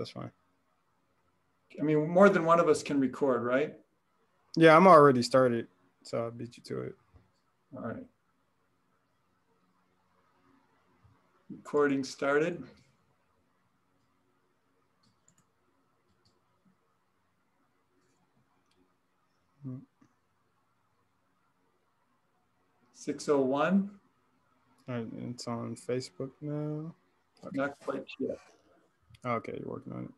that's fine. I mean, more than one of us can record, right? Yeah, I'm already started, so I'll beat you to it. All right. Recording started. Mm-hmm. 6:01. All right, it's on Facebook now. Okay. Not quite yet. Okay, you're working on it.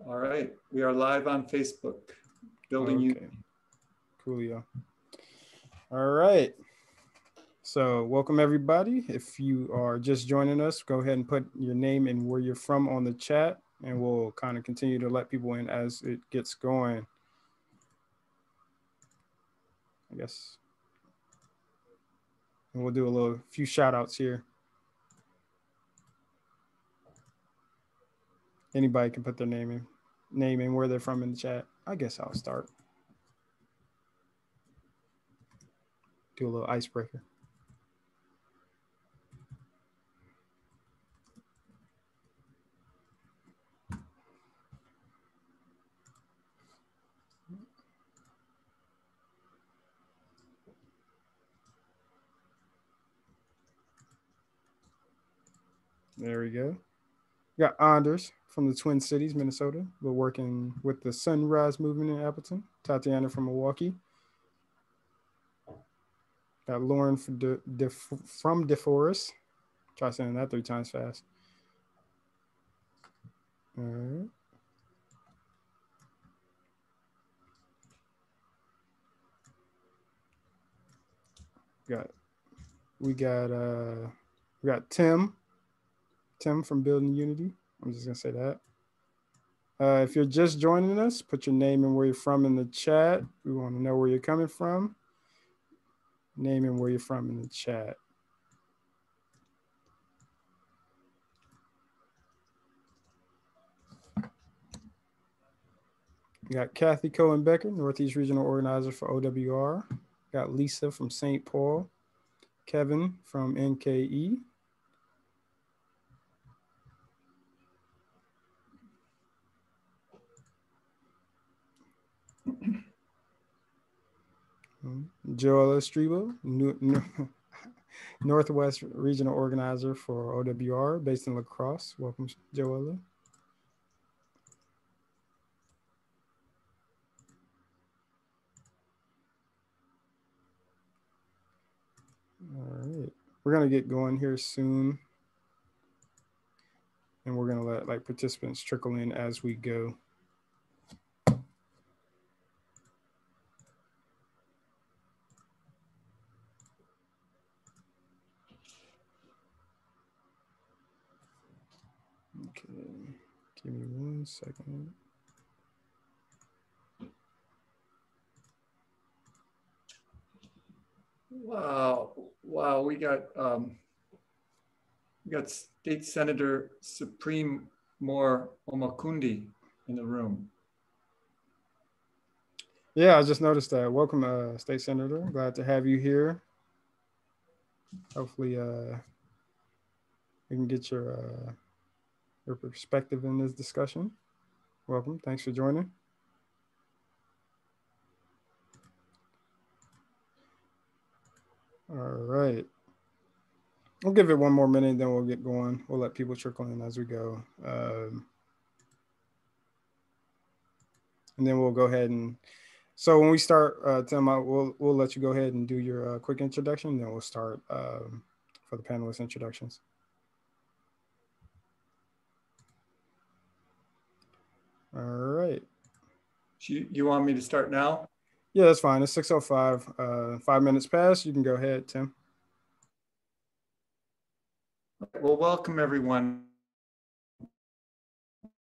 All right, we are live on Facebook. Building Unity. Coolio. All right. So welcome everybody. If you are just joining us, go ahead and put your name and where you're from on the chat, and we'll kind of continue to let people in as it gets going. I guess. And we'll do a few shout outs here. Anybody can put their name and where they're from in the chat. I guess I'll start. Do a little icebreaker. There we go. We got Anders from the Twin Cities, Minnesota. We're working with the Sunrise Movement in Appleton. Tatiana from Milwaukee. Got Lauren from DeForest. Try saying that 3 times fast. All right. We got Tim from Building Unity. I'm just gonna say that. If you're just joining us, put your name and where you're from in the chat. We want to know where you're coming from. Name and where you're from in the chat. We got Kathy Cohen-Becker, Northeast Regional Organizer for OWR. Got Lisa from St. Paul. Kevin from NKE. Joella Strebo, Northwest Regional Organizer for OWR, based in La Crosse. Welcome, Joella. All right, we're gonna get going here soon, and we're gonna let participants trickle in as we go. Okay, give me 1 second. Wow, we got State Senator Supreme Moore Omakundi in the room. Yeah, I just noticed that. Welcome, State Senator. Glad to have you here. Hopefully, we can get your perspective in this discussion. Welcome. Thanks for joining. All right. We'll give it 1 more minute, then we'll get going. We'll let people trickle in as we go. And then we'll go ahead and, so when we start, Tim, we'll let you go ahead and do your quick introduction, then we'll start for the panelist introductions. All right. You want me to start now? Yeah, that's fine. It's 6:05. 5 minutes past. You can go ahead, Tim. Well, welcome everyone.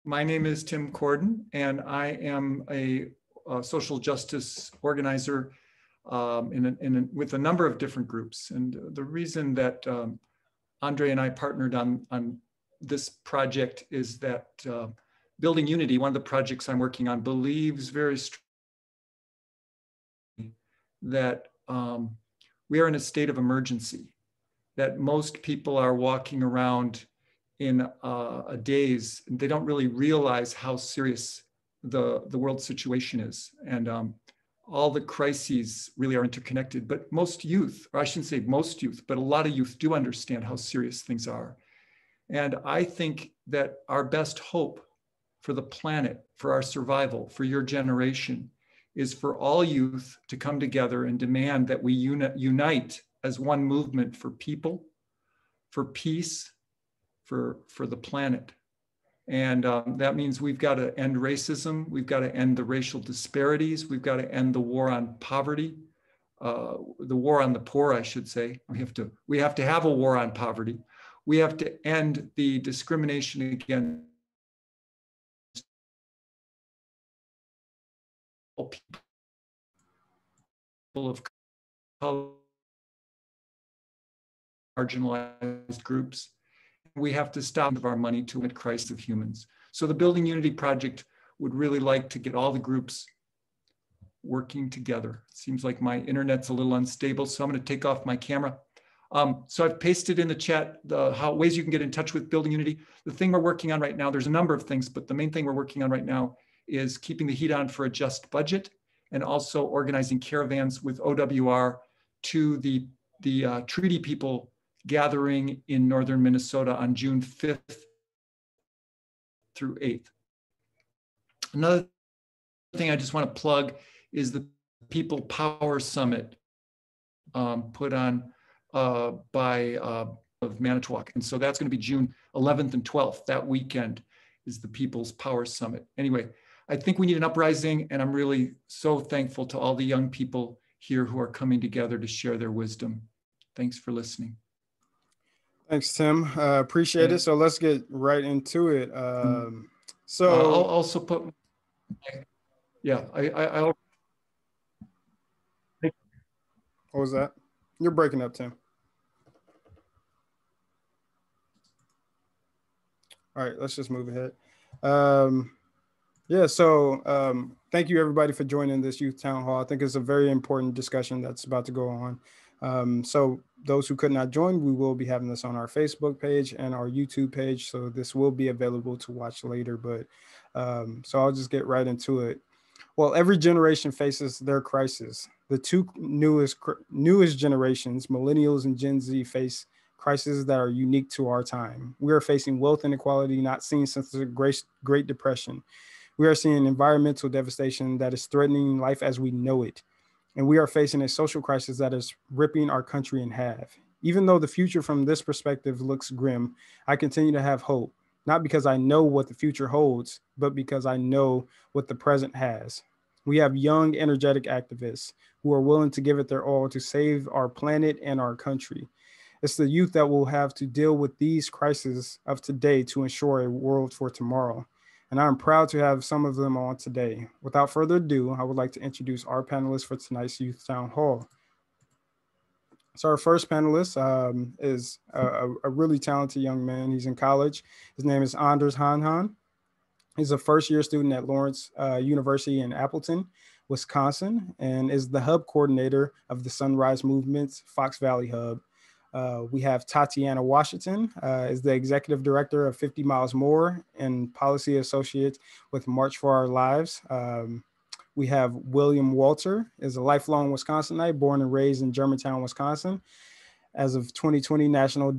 My name is Tim Corden, and I am a social justice organizer with a number of different groups. And the reason that Andre and I partnered on this project is that Building Unity, one of the projects I'm working on, believes very strongly that we are in a state of emergency. that most people are walking around in a daze. They don't really realize how serious the world situation is. And all the crises really are interconnected. But most youth, or I shouldn't say most youth, but a lot of youth do understand how serious things are. And I think that our best hope for the planet, for our survival, for your generation, is for all youth to come together and demand that we unite as one movement for people, for peace, for the planet. And that means we've got to end racism. We've got to end the racial disparities. We've got to end the war on poverty, the war on the poor, I should say. We have to have a war on poverty. We have to end the discrimination against people of color, marginalized groups. We have to stop our money to limit Christ of humans. So the Building Unity Project would really like to get all the groups working together. It seems like my internet's a little unstable, so I'm going to take off my camera. So I've pasted in the chat ways you can get in touch with Building Unity. The thing we're working on right now, there's a number of things, but the main thing we're working on right now is keeping the heat on for a just budget, and also organizing caravans with OWR to the treaty people gathering in northern Minnesota on June 5th through 8th. Another thing I just want to plug is the People Power Summit put on by of Manitowoc. And so that's going to be June 11th and 12th. That weekend is the People's Power Summit. Anyway, I think we need an uprising, and I'm really so thankful to all the young people here who are coming together to share their wisdom. Thanks for listening. Thanks, Tim. Appreciate it. So let's get right into it. So I'll also put, I'll. What was that? You're breaking up, Tim. All right, let's just move ahead. Thank you everybody for joining this Youth Town Hall. I think it's a very important discussion that's about to go on. So those who could not join, we will be having this on our Facebook page and our YouTube page. So this will be available to watch later, but so I'll just get right into it. Well, every generation faces their crisis. The two newest generations, millennials and Gen Z, face crises that are unique to our time. We are facing wealth inequality not seen since the Great Depression. We are seeing environmental devastation that is threatening life as we know it. And we are facing a social crisis that is ripping our country in half. Even though the future from this perspective looks grim, I continue to have hope, not because I know what the future holds, but because I know what the present has. We have young, energetic activists who are willing to give it their all to save our planet and our country. It's the youth that will have to deal with these crises of today to ensure a world for tomorrow. And I'm proud to have some of them on today. Without further ado, I would like to introduce our panelists for tonight's Youth Town Hall. So our first panelist is a really talented young man. He's in college. His name is Anders Hanhan. He's a first-year student at Lawrence University in Appleton, Wisconsin, and is the hub coordinator of the Sunrise Movement's Fox Valley Hub. We have Tatiana Washington, is the executive director of 50 Miles More and policy associate with March for Our Lives. We have William Walter, is a lifelong Wisconsinite, born and raised in Germantown, Wisconsin. As of 2020 national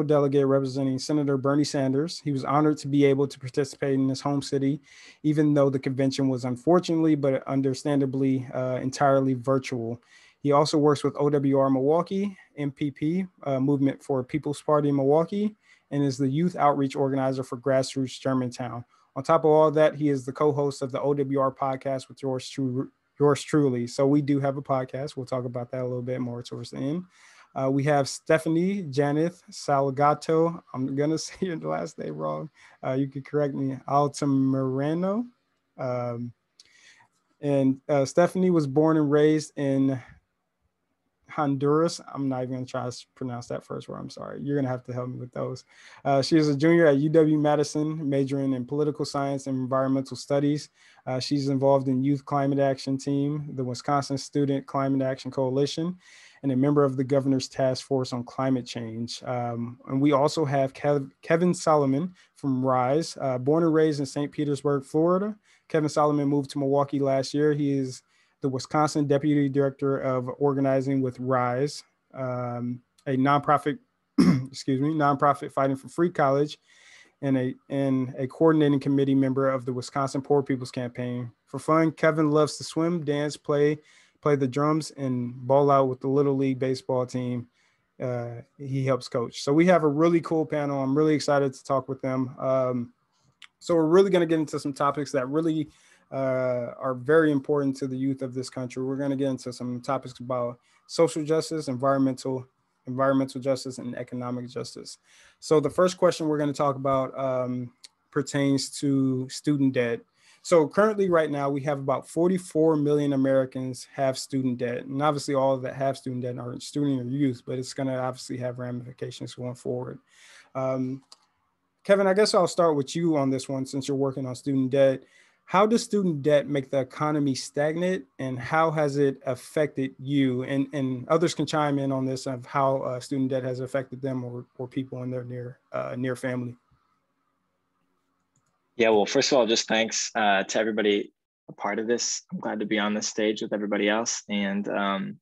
delegate representing Senator Bernie Sanders. He was honored to be able to participate in his home city, even though the convention was unfortunately, but understandably, entirely virtual. He also works with OWR Milwaukee, MPP, Movement for People's Party in Milwaukee, and is the youth outreach organizer for Grassroots Germantown. On top of all that, he is the co-host of the OWR podcast with yours truly. So we do have a podcast. We'll talk about that a little bit more towards the end. We have Stephanie Janeth Salgato. I'm going to say your last name wrong. You can correct me. Altamirano. And Stephanie was born and raised in Honduras. I'm not even going to try to pronounce that first word. I'm sorry. You're going to have to help me with those. She is a junior at UW-Madison, majoring in political science and environmental studies. She's involved in Youth Climate Action Team, the Wisconsin Student Climate Action Coalition, and a member of the governor's task force on climate change. And we also have Kevin Solomon from RISE, born and raised in St. Petersburg, Florida. Kevin Solomon moved to Milwaukee last year. He is the Wisconsin Deputy Director of Organizing with RISE, a nonprofit, nonprofit fighting for free college, and a coordinating committee member of the Wisconsin Poor People's Campaign. For fun, Kevin loves to swim, dance, play the drums, and ball out with the Little League baseball team. He helps coach. So we have a really cool panel. I'm really excited to talk with them. So we're really going to get into some topics that really are very important to the youth of this country. We're going to get into some topics about social justice, environmental justice, and economic justice. So the first question we're going to talk about pertains to student debt. So currently right now we have about 44 million Americans have student debt. And obviously all that have student debt aren't student or youth, but it's going to obviously have ramifications going forward. Kevin, I guess I'll start with you on this one since you're working on student debt. How does student debt make the economy stagnant, and how has it affected you? And others can chime in on this of how student debt has affected them or people in their near family. Yeah, well, first of all, just thanks to everybody a part of this. I'm glad to be on this stage with everybody else, and on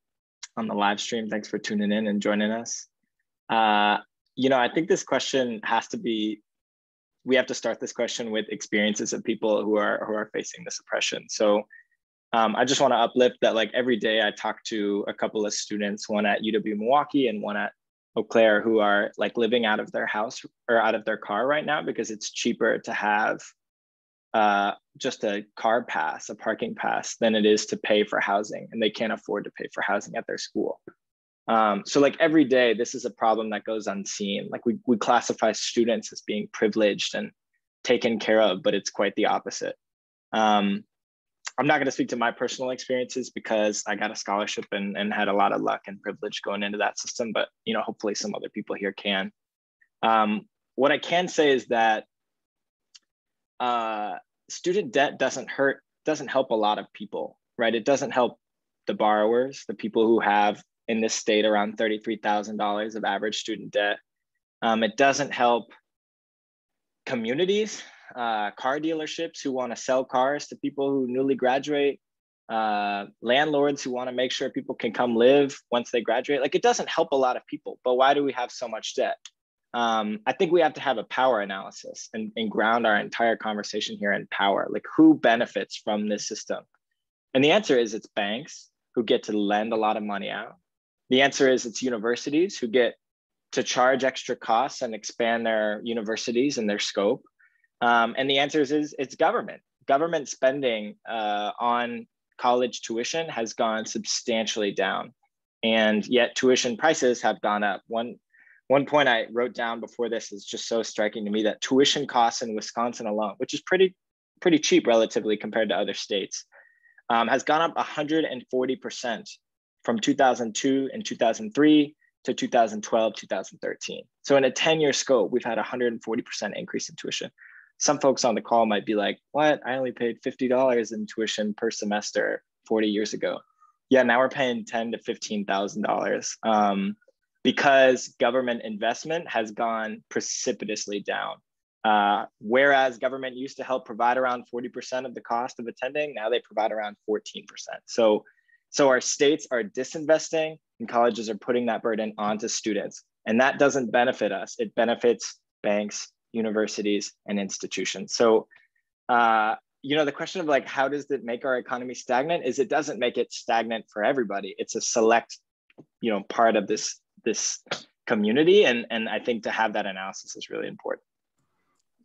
the live stream. Thanks for tuning in and joining us. I think this question has to be, we have to start this question with experiences of people who are facing this oppression. So I just want to uplift that, like, every day I talk to a couple of students, one at UW Milwaukee and one at Eau Claire, who are like living out of their house or out of their car right now because it's cheaper to have just a car pass, a parking pass, than it is to pay for housing, and they can't afford to pay for housing at their school. So like every day, this is a problem that goes unseen. Like we classify students as being privileged and taken care of, but it's quite the opposite. I'm not going to speak to my personal experiences because I got a scholarship and had a lot of luck and privilege going into that system, but hopefully some other people here can. What I can say is that student debt doesn't help a lot of people, right? It doesn't help the borrowers, the people who have in this state around $33,000 of average student debt. It doesn't help communities, car dealerships who want to sell cars to people who newly graduate, landlords who want to make sure people can come live once they graduate. Like, it doesn't help a lot of people, but why do we have so much debt? I think we have to have a power analysis and ground our entire conversation here in power. Like, who benefits from this system? And the answer is it's banks who get to lend a lot of money out. The answer is it's universities who get to charge extra costs and expand their universities and their scope. And the answer is it's government. Government spending on college tuition has gone substantially down, and yet tuition prices have gone up. One point I wrote down before this is just so striking to me, that tuition costs in Wisconsin alone, which is pretty cheap relatively compared to other states, has gone up 140% from 2002 and 2003 to 2012, 2013. So in a 10-year scope, we've had a 140% increase in tuition. Some folks on the call might be like, what? I only paid $50 in tuition per semester 40 years ago. Yeah, now we're paying $10,000 to $15,000 because government investment has gone precipitously down. Whereas government used to help provide around 40% of the cost of attending, now they provide around 14%. So our states are disinvesting and colleges are putting that burden onto students. And that doesn't benefit us. It benefits banks, universities, and institutions. So, the question of like, how does it make our economy stagnant is it doesn't make it stagnant for everybody. It's a select, part of this community. And I think to have that analysis is really important.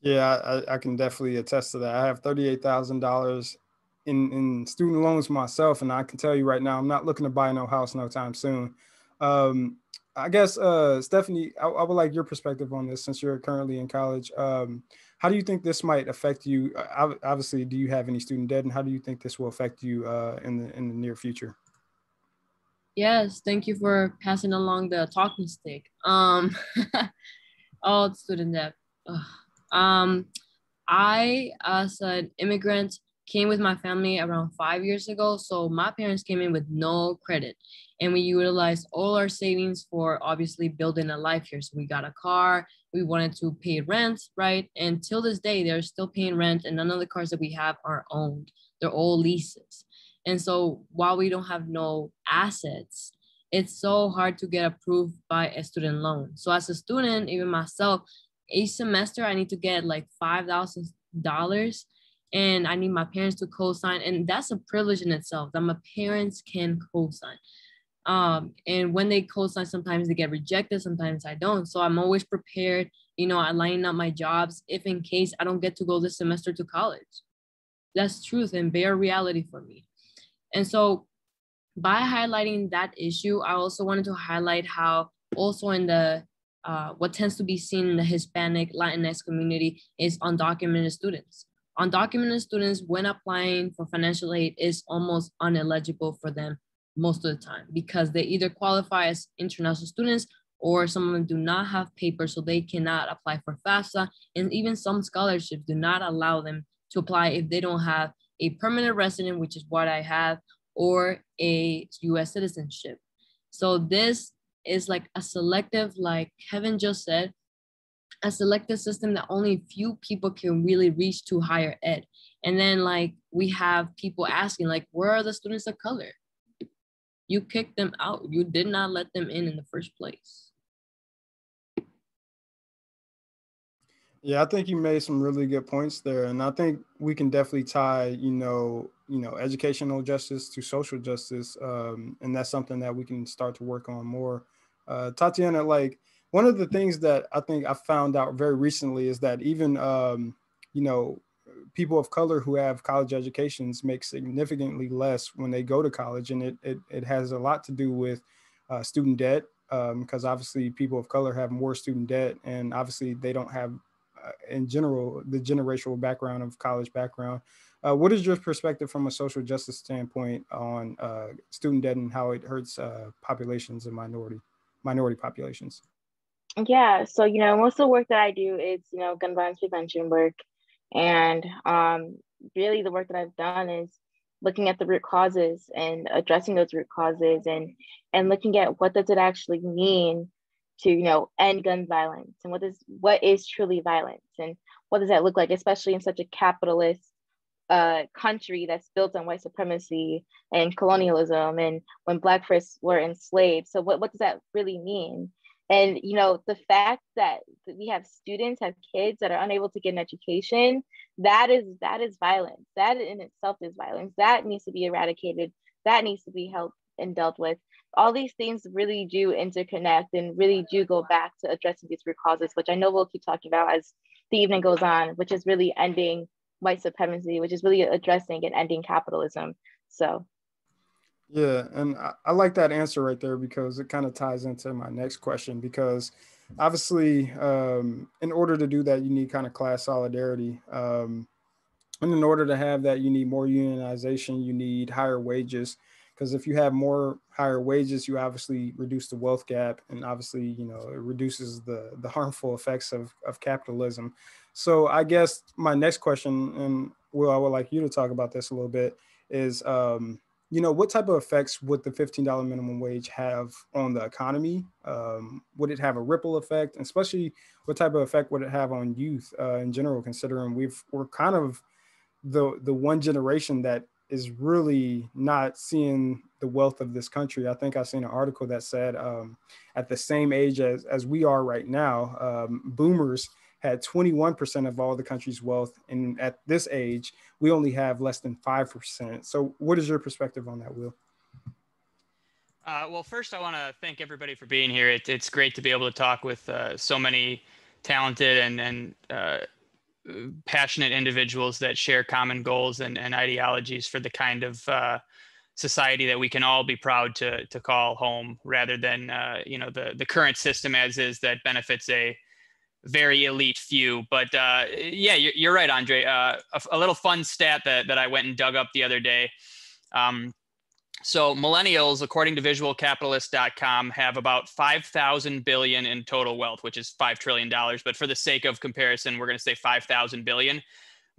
Yeah, I can definitely attest to that. I have $38,000 in student loans myself, and I can tell you right now, I'm not looking to buy no house no time soon. I guess, Stephanie, I would like your perspective on this since you're currently in college. How do you think this might affect you? Obviously, do you have any student debt, and how do you think this will affect you in the near future? Yes, thank you for passing along the talking stick. Oh, student debt. I, as an immigrant, came with my family around 5 years ago. So my parents came in with no credit, and we utilized all our savings for obviously building a life here. So we got a car, we wanted to pay rent, right? And till this day, they're still paying rent, and none of the cars that we have are owned. They're all leases. And so while we don't have no assets, it's so hard to get approved by a student loan. So as a student, even myself, each semester I need to get like $5,000, and I need my parents to co-sign. And that's a privilege in itself that my parents can co-sign. And when they co-sign, sometimes they get rejected, sometimes I don't. So I'm always prepared, I line up my jobs if in case I don't get to go this semester to college. That's truth and bare reality for me. And so by highlighting that issue, I also wanted to highlight how also in the what tends to be seen in the Hispanic Latinx community is undocumented students. Undocumented students, when applying for financial aid, is almost ineligible for them most of the time because they either qualify as international students or some of them do not have papers, so they cannot apply for FAFSA. And even some scholarships do not allow them to apply if they don't have a permanent resident, which is what I have, or a US citizenship. So this is like a selective, like Kevin just said, a selective system that only few people can really reach to higher ed. And then like we have people asking like, where are the students of color? You kicked them out. You did not let them in the first place. Yeah, I think you made some really good points there, and I think we can definitely tie, educational justice to social justice, and that's something that we can start to work on more. Tatiana, like one of the things that I think I found out very recently is that even people of color who have college educations make significantly less when they go to college, and it has a lot to do with student debt, because obviously people of color have more student debt, and obviously they don't have in general, the generational background of college background. What is your perspective from a social justice standpoint on student debt and how it hurts populations and minority populations? Yeah, so most of the work that I do is gun violence prevention work, and really the work that I've done is looking at the root causes and addressing those root causes, and looking at what does it actually mean to end gun violence, and what is truly violence, and what does that look like, especially in such a capitalist country that's built on white supremacy and colonialism, and when Black folks were enslaved. So what does that really mean? And the fact that we have students, have kids that are unable to get an education, that is violence. That in itself is violence. That needs to be eradicated. That needs to be helped and dealt with. All these things really do interconnect and really do go back to addressing these root causes, which I know we'll keep talking about as the evening goes on, which is really ending white supremacy, which is really addressing and ending capitalism. So. Yeah, and I like that answer right there because it kind of ties into my next question, because obviously in order to do that, you need kind of class solidarity. And in order to have that, you need more unionization, you need higher wages, because if you have more higher wages, you obviously reduce the wealth gap, and obviously, it reduces the harmful effects of capitalism. So I guess my next question, and Will, I would like you to talk about this a little bit, is, what type of effects would the $15 minimum wage have on the economy? Would it have a ripple effect? And especially what type of effect would it have on youth in general, considering we're kind of the one generation that is really not seeing the wealth of this country. I think I seen an article that said at the same age as we are right now, boomers had 21% of all the country's wealth. And at this age, we only have less than 5%. So what is your perspective on that, Will? Well, first, I want to thank everybody for being here. It's great to be able to talk with so many talented and passionate individuals that share common goals and ideologies for the kind of society that we can all be proud to call home, rather than the current system as is that benefits a very elite few. But yeah, you're right, Andre. A little fun stat that I went and dug up the other day. So millennials, according to visualcapitalist.com, have about 5,000 billion in total wealth, which is $5 trillion. But for the sake of comparison, we're going to say 5,000 billion.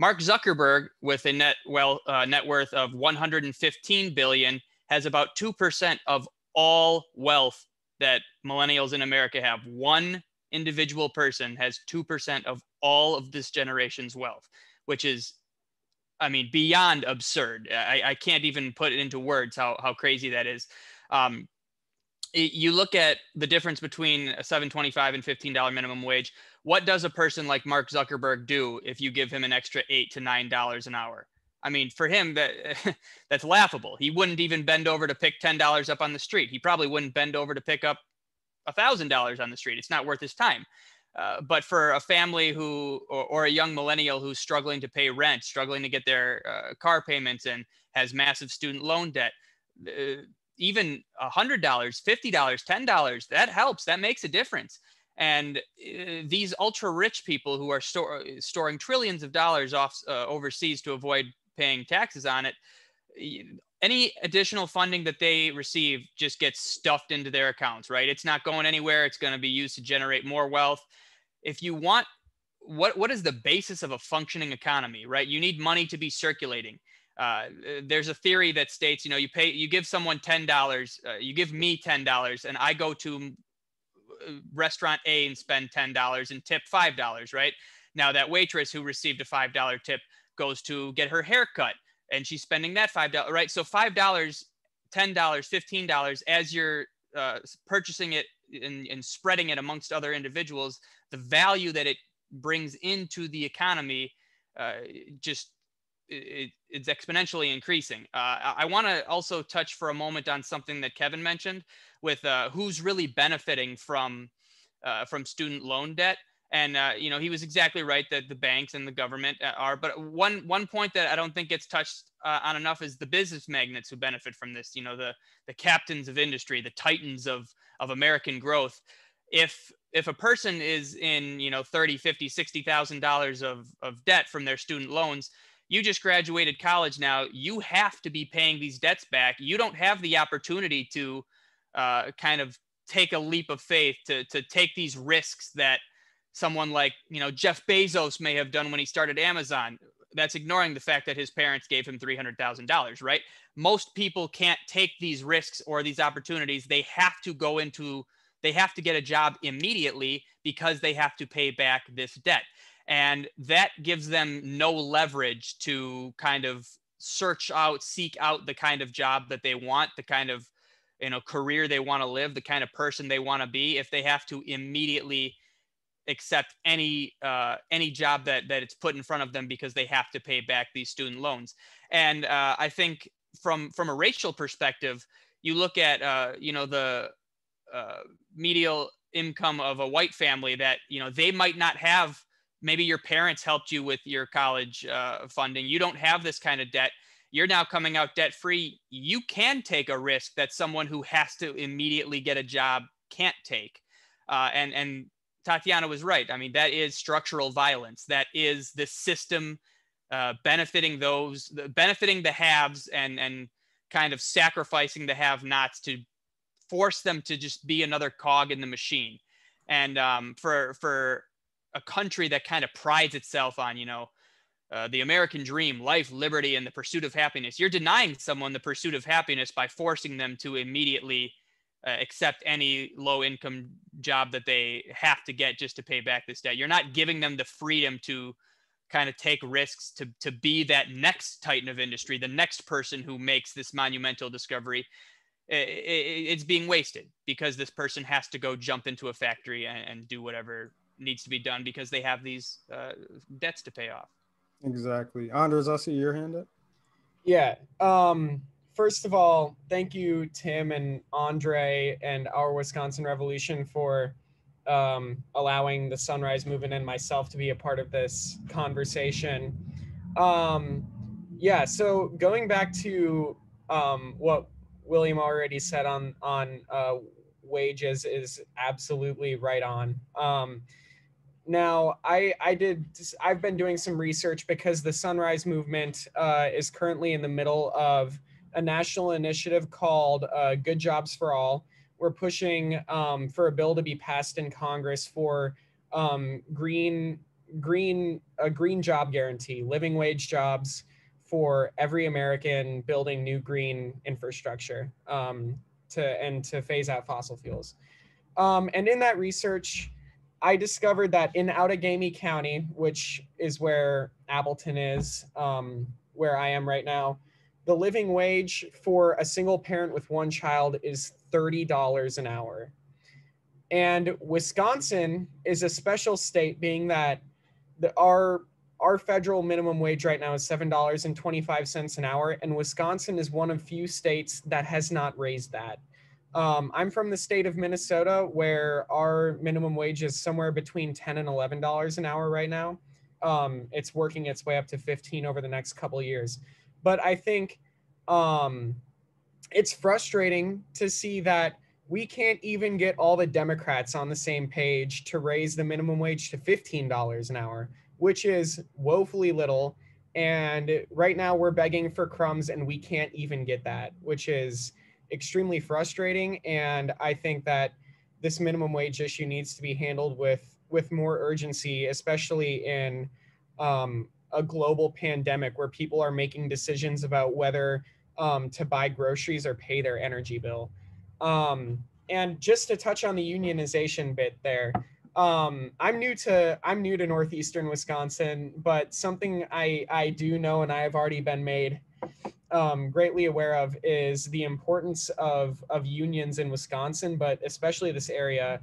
Mark Zuckerberg, with a net worth of 115 billion, has about 2% of all wealth that millennials in America have. One individual person has 2% of all of this generation's wealth, which is, I mean, beyond absurd. I can't even put it into words how crazy that is. You look at the difference between a $7.25 and $15 minimum wage. What does a person like Mark Zuckerberg do if you give him an extra $8 to $9 an hour? I mean, for him, that's laughable. He wouldn't even bend over to pick $10 up on the street. He probably wouldn't bend over to pick up $1,000 on the street. It's not worth his time. But for a family or a young millennial who's struggling to pay rent, struggling to get their car payments and has massive student loan debt, even $100, $50, $10, that helps. That makes a difference. And these ultra rich people who are storing trillions of dollars overseas to avoid paying taxes on it, any additional funding that they receive just gets stuffed into their accounts, right? It's not going anywhere. It's going to be used to generate more wealth. If you want, what is the basis of a functioning economy, right? You need money to be circulating. There's a theory that states, you give someone $10, you give me $10, and I go to restaurant A and spend $10 and tip $5, right? Now that waitress who received a $5 tip goes to get her hair cut and she's spending that $5, right? So $5, $10, $15, as you're purchasing it and spreading it amongst other individuals, the value that it brings into the economy it's exponentially increasing. I want to also touch for a moment on something that Kevin mentioned with who's really benefiting from student loan debt. And he was exactly right that the banks and the government are. But one point that I don't think gets touched on enough is the business magnates who benefit from this. The captains of industry, the titans of American growth. If a person is in $30, $50, $60,000 of debt from their student loans, you just graduated college now, you have to be paying these debts back. You don't have the opportunity to kind of take a leap of faith, to take these risks that someone like, Jeff Bezos may have done when he started Amazon. That's ignoring the fact that his parents gave him $300,000, right? Most people can't take these risks or these opportunities. They have to get a job immediately because they have to pay back this debt. And that gives them no leverage to kind of seek out the kind of job that they want, the kind of, career they want to live, the kind of person they want to be, if they have to immediately accept any job that it's put in front of them because they have to pay back these student loans. And I think from a racial perspective, you look at, the medial income of a white family that, they might not have. Maybe your parents helped you with your college funding. You don't have this kind of debt. You're now coming out debt free. You can take a risk that someone who has to immediately get a job can't take. And Tatiana was right. I mean, that is structural violence. That is the system benefiting the haves and kind of sacrificing the have-nots to force them to just be another cog in the machine. And for a country that kind of prides itself on, the American dream, life, liberty, and the pursuit of happiness, you're denying someone the pursuit of happiness by forcing them to immediately accept any low-income job that they have to get just to pay back this debt. You're not giving them the freedom to kind of take risks to be that next titan of industry, the next person who makes this monumental discovery. It's being wasted because this person has to go jump into a factory and do whatever needs to be done because they have these debts to pay off. Exactly. Anders, I see your hand up. Yeah. First of all, thank you, Tim and Andre and Our Wisconsin Revolution for allowing the Sunrise Movement and myself to be a part of this conversation. So going back to what William already said on wages is absolutely right on. Now, I've been doing some research because the Sunrise Movement is currently in the middle of a national initiative called Good Jobs for All. We're pushing for a bill to be passed in Congress for green green job guarantee, living wage jobs for every American, building new green infrastructure to phase out fossil fuels. And in that research, I discovered that in Outagamie County, which is where Appleton is, where I am right now, the living wage for a single parent with one child is $30 an hour. And Wisconsin is a special state, being that our federal minimum wage right now is $7.25 an hour, and Wisconsin is one of few states that has not raised that. I'm from the state of Minnesota, where our minimum wage is somewhere between $10 and $11 an hour right now. It's working its way up to 15 over the next couple of years. But I think it's frustrating to see that we can't even get all the Democrats on the same page to raise the minimum wage to $15 an hour, which is woefully little. And right now we're begging for crumbs and we can't even get that, which is extremely frustrating. And I think that this minimum wage issue needs to be handled with more urgency, especially in a global pandemic where people are making decisions about whether to buy groceries or pay their energy bill. And just to touch on the unionization bit there, I'm new to Northeastern Wisconsin, but something I do know and I have already been made greatly aware of is the importance of unions in Wisconsin, but especially this area.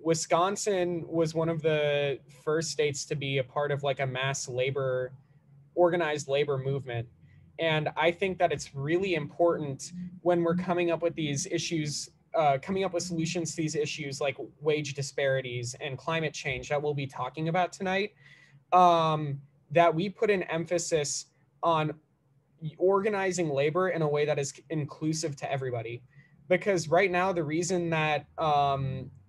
Wisconsin was one of the first states to be a part of like a mass organized labor movement. And I think that it's really important when we're coming up with these issues, coming up with solutions to these issues like wage disparities and climate change that we'll be talking about tonight, that we put an emphasis on organizing labor in a way that is inclusive to everybody. Because right now, the reason that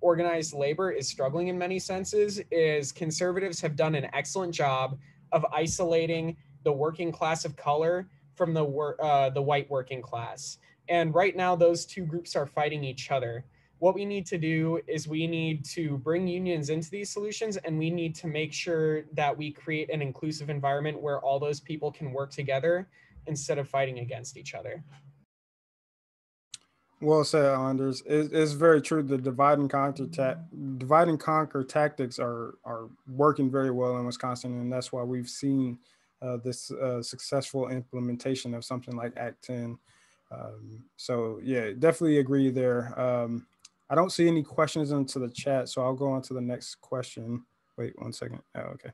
organized labor is struggling in many senses is conservatives have done an excellent job of isolating the working class of color from the white working class. And right now, those two groups are fighting each other. What we need to do is we need to bring unions into these solutions, and we need to make sure that we create an inclusive environment where all those people can work together instead of fighting against each other. Well said, Anders. It's very true. The divide and conquer tactics are working very well in Wisconsin, and that's why we've seen this successful implementation of something like Act 10. So yeah, definitely agree there. I don't see any questions into the chat, so I'll go on to the next question. Wait 1 second. Oh, okay.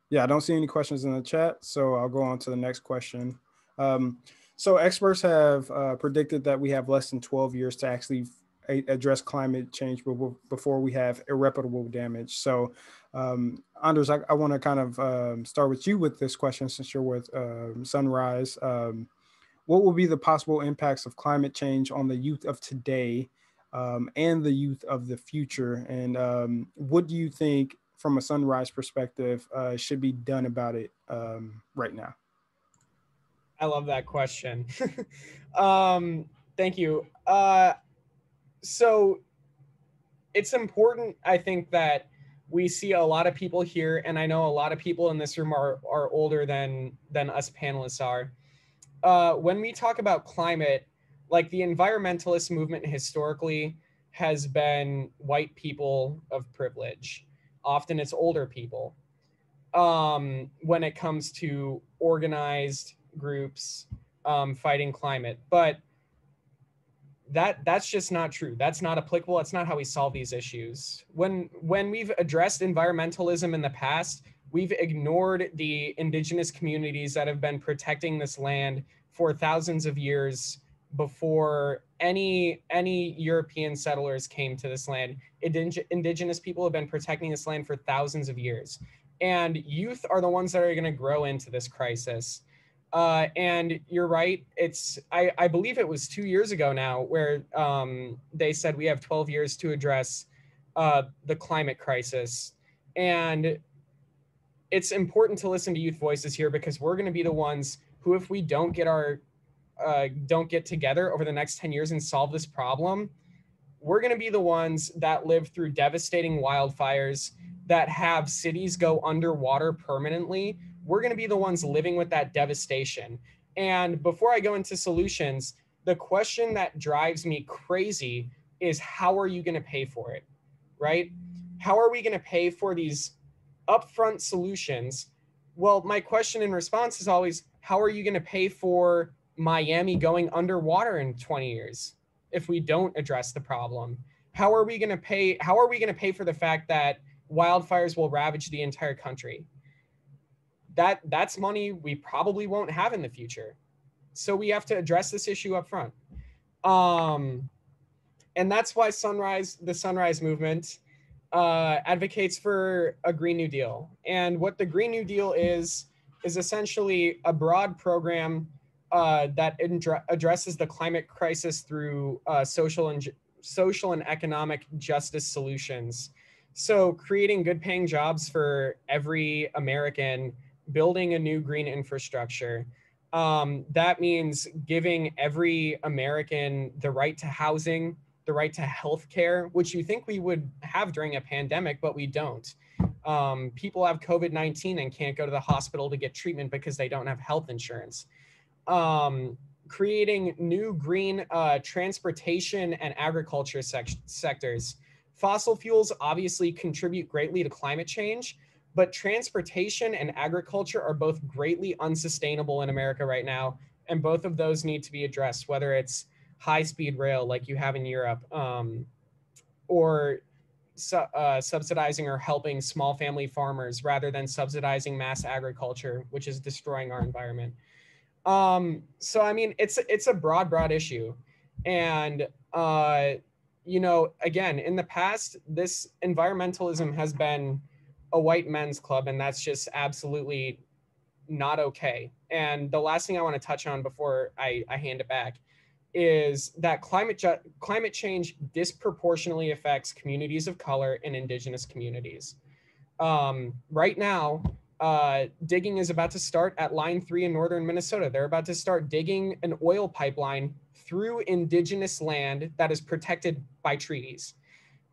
Yeah, I don't see any questions in the chat, so I'll go on to the next question. So experts have predicted that we have less than 12 years to actually address climate change before we have irreparable damage. So Anders, I want to kind of start with you with this question since you're with Sunrise. What will be the possible impacts of climate change on the youth of today and the youth of the future? And what do you think from a Sunrise perspective should be done about it right now? I love that question. Thank you. So it's important, I think, that we see a lot of people here, and I know a lot of people in this room are older than us panelists are. When we talk about climate, like the environmentalist movement historically has been white people of privilege. Often it's older people. When it comes to organized groups fighting climate, but that's just not true. That's not applicable. That's not how we solve these issues. When we've addressed environmentalism in the past, we've ignored the indigenous communities that have been protecting this land for thousands of years before any European settlers came to this land. Indigenous people have been protecting this land for thousands of years. And youth are the ones that are going to grow into this crisis. And you're right. I believe it was 2 years ago now where they said we have 12 years to address the climate crisis. And it's important to listen to youth voices here, because we're going to be the ones who, if we don't get together over the next 10 years and solve this problem, we're going to be the ones that live through devastating wildfires, that have cities go underwater permanently. We're going to be the ones living with that devastation. And before I go into solutions, the question that drives me crazy is, how are you going to pay for it, right? How are we going to pay for these upfront solutions? Well, my question in response is always, how are you going to pay for Miami going underwater in 20 years if we don't address the problem? How are we going to pay for the fact that wildfires will ravage the entire country? That's money we probably won't have in the future. So we have to address this issue up front. And that's why the Sunrise movement advocates for a Green New Deal. And what the Green New Deal is essentially a broad program that addresses the climate crisis through social and economic justice solutions. So creating good paying jobs for every American, building a new green infrastructure. That means giving every American the right to housing, the right to healthcare, which you think we would have during a pandemic, but we don't. People have COVID-19 and can't go to the hospital to get treatment because they don't have health insurance. Creating new green transportation and agriculture sectors. Fossil fuels obviously contribute greatly to climate change, but transportation and agriculture are both greatly unsustainable in America right now. And both of those need to be addressed, whether it's high-speed rail like you have in Europe, or subsidizing or helping small family farmers rather than subsidizing mass agriculture, which is destroying our environment. So, I mean, it's a broad issue. And, you know, again, in the past, this environmentalism has been a white men's club, and that's just absolutely not okay. And the last thing I want to touch on before I hand it back is that climate change disproportionately affects communities of color and indigenous communities. Right now, digging is about to start at Line 3 in northern Minnesota. They're about to start digging an oil pipeline through indigenous land that is protected by treaties.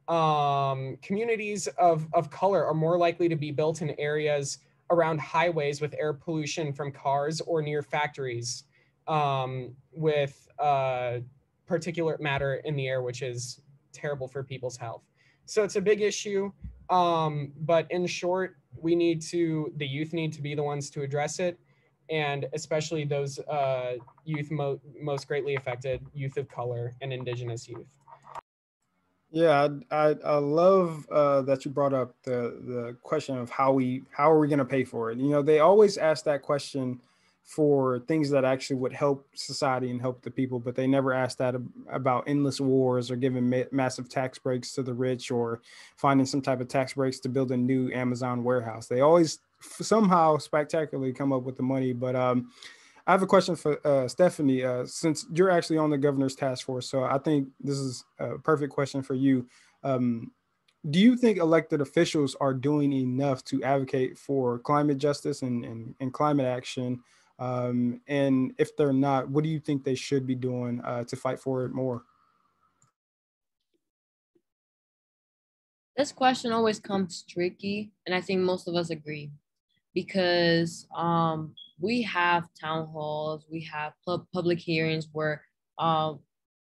Communities of color are more likely to be built in areas around highways with air pollution from cars or near factories with particulate matter in the air, which is terrible for people's health. So it's a big issue. But in short, the youth need to be the ones to address it. And especially those youth most greatly affected, youth of color and indigenous youth. Yeah, I love that you brought up the question of how are we going to pay for it? You know, they always ask that question for things that actually would help society and help the people, but they never ask that about endless wars or giving massive tax breaks to the rich or finding some type of tax breaks to build a new Amazon warehouse. They always somehow spectacularly come up with the money. But I have a question for Stephanie, since you're actually on the governor's task force. So I think this is a perfect question for you. Do you think elected officials are doing enough to advocate for climate justice and climate action? And if they're not, what do you think they should be doing to fight for it more? This question always comes tricky, and I think most of us agree, because we have town halls, we have public hearings where, you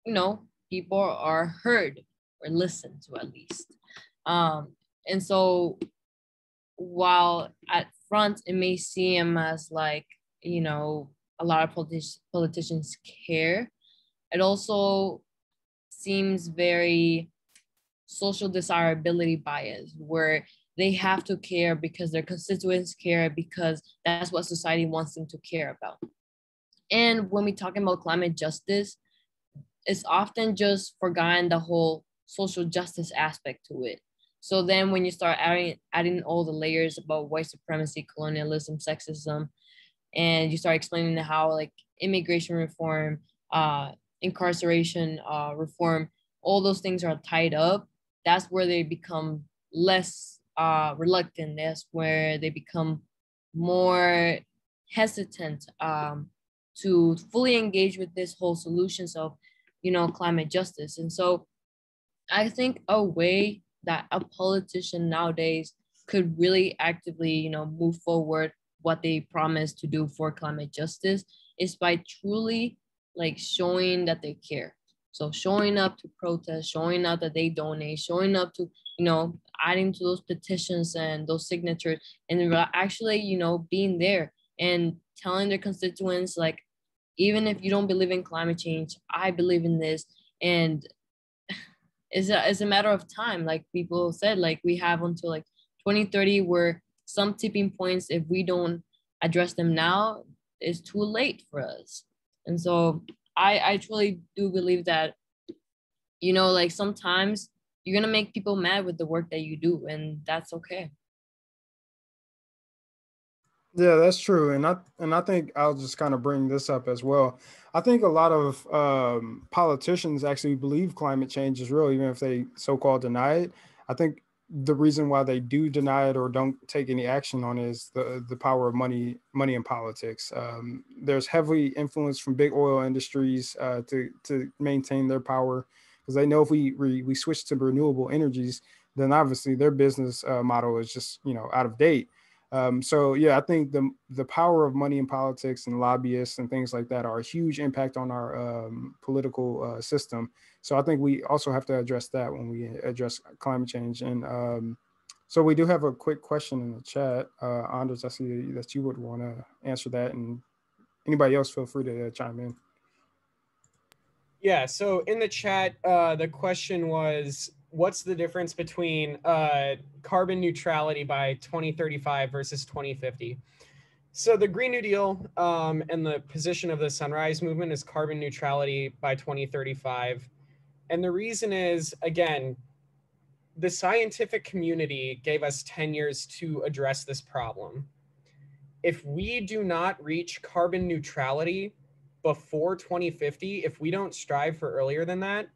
know, people are heard or listened to at least. And so while at front it may seem as like, you know, a lot of politicians care, it also seems very social desirability bias, where they have to care because their constituents care, because that's what society wants them to care about. And when we talk about climate justice, it's often just forgotten the whole social justice aspect to it. So then when you start adding all the layers about white supremacy, colonialism, sexism, and you start explaining how like immigration reform, incarceration reform, all those things are tied up, that's where they become less reluctant. That's where they become more hesitant to fully engage with this whole solutions of, you know, climate justice. And so I think a way that a politician nowadays could really actively, move forward what they promise to do for climate justice is by truly like showing that they care. So showing up to protest, showing up that they donate, showing up to, adding to those petitions and those signatures, and actually, being there and telling their constituents, like, even if you don't believe in climate change, I believe in this. And it's a matter of time. Like people said, like we have until like 2030 where some tipping points, if we don't address them now, is too late for us. And so I truly do believe that, like sometimes you're going to make people mad with the work that you do, and that's okay. Yeah, that's true, and I think I'll just kind of bring this up as well. I think a lot of politicians actually believe climate change is real, even if they so-called deny it. I think the reason why they do deny it or don't take any action on it is the power of money in politics. There's heavy influence from big oil industries to maintain their power, because they know if we switch to renewable energies, then obviously their business model is just out of date. So yeah, I think the power of money in politics and lobbyists and things like that are a huge impact on our political system. So I think we also have to address that when we address climate change. And so we do have a quick question in the chat. Anders, I see that you would want to answer that, and anybody else feel free to chime in. Yeah, so in the chat, the question was, what's the difference between carbon neutrality by 2035 versus 2050? So the Green New Deal and the position of the Sunrise Movement is carbon neutrality by 2035. And the reason is, again, the scientific community gave us 10 years to address this problem. If we do not reach carbon neutrality before 2050, if we don't strive for earlier than that,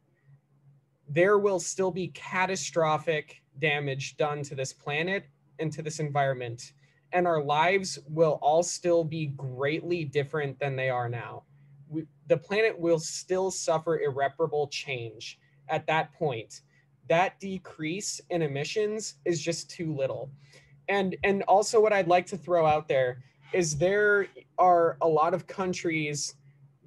there will still be catastrophic damage done to this planet and to this environment. And our lives will all still be greatly different than they are now. The planet will still suffer irreparable change at that point. That decrease in emissions is just too little. And also what I'd like to throw out there is there are a lot of countries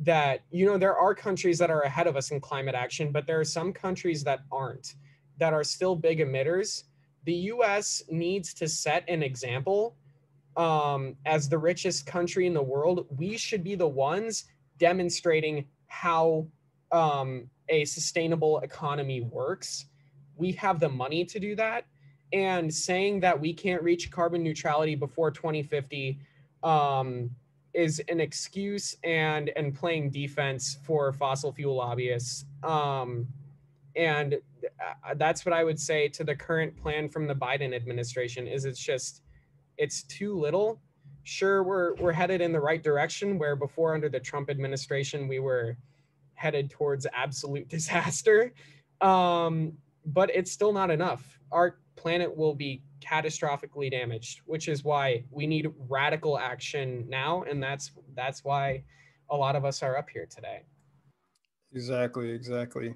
that, there are countries that are ahead of us in climate action, but there are some countries that aren't, that are still big emitters. The US needs to set an example. As the richest country in the world, we should be the ones demonstrating how a sustainable economy works. We have the money to do that. And saying that we can't reach carbon neutrality before 2050 is an excuse and playing defense for fossil fuel lobbyists. And that's what I would say to the current plan from the Biden administration is it's too little. Sure, we're headed in the right direction, where before under the Trump administration, we were headed towards absolute disaster. But it's still not enough. Our planet will be catastrophically damaged, which is why we need radical action now. And that's why a lot of us are up here today. Exactly.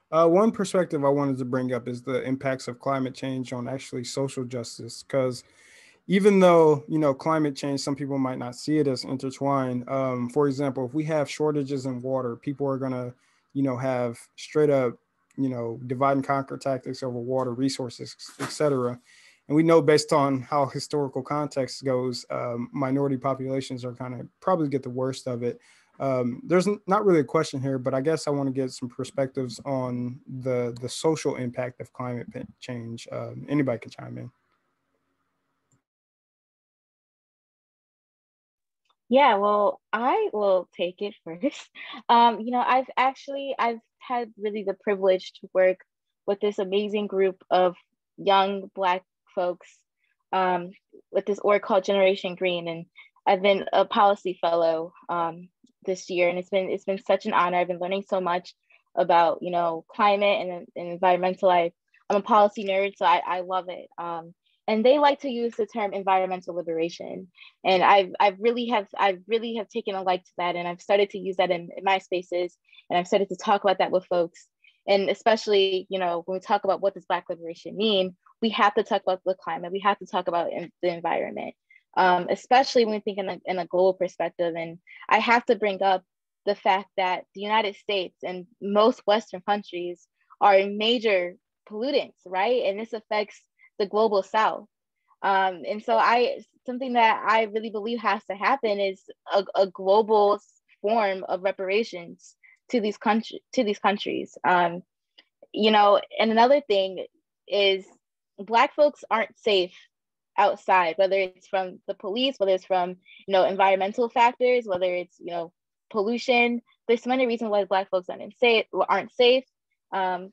One perspective I wanted to bring up is the impacts of climate change on actually social justice, because even though, climate change, some people might not see it as intertwined. For example, if we have shortages in water, people are going to, have straight up, divide and conquer tactics over water resources, etc. And we know based on how historical context goes, minority populations are kind of probably get the worst of it. There's not really a question here, but I guess I want to get some perspectives on the social impact of climate change. Anybody can chime in. Yeah, well, I will take it first. I've had really the privilege to work with this amazing group of young Black folks with this org called Generation Green, and I've been a policy fellow this year, and it's been such an honor. I've been learning so much about climate and environmental life. I'm a policy nerd, so I love it. And they like to use the term environmental liberation, and I've really have taken a like to that, and I've started to use that in my spaces, and I've started to talk about that with folks. And especially, you know, when we talk about what does Black liberation mean, we have to talk about the climate. We have to talk about the environment, especially when we think in a global perspective. And I have to bring up the fact that the United States and most Western countries are major pollutants, right? And this affects the global South. And so something that I really believe has to happen is a global form of reparations to these countries. You know, and another thing is Black folks aren't safe outside, whether it's from the police, whether it's from, you know, environmental factors, whether it's, you know, pollution. There's so many reasons why Black folks aren't safe.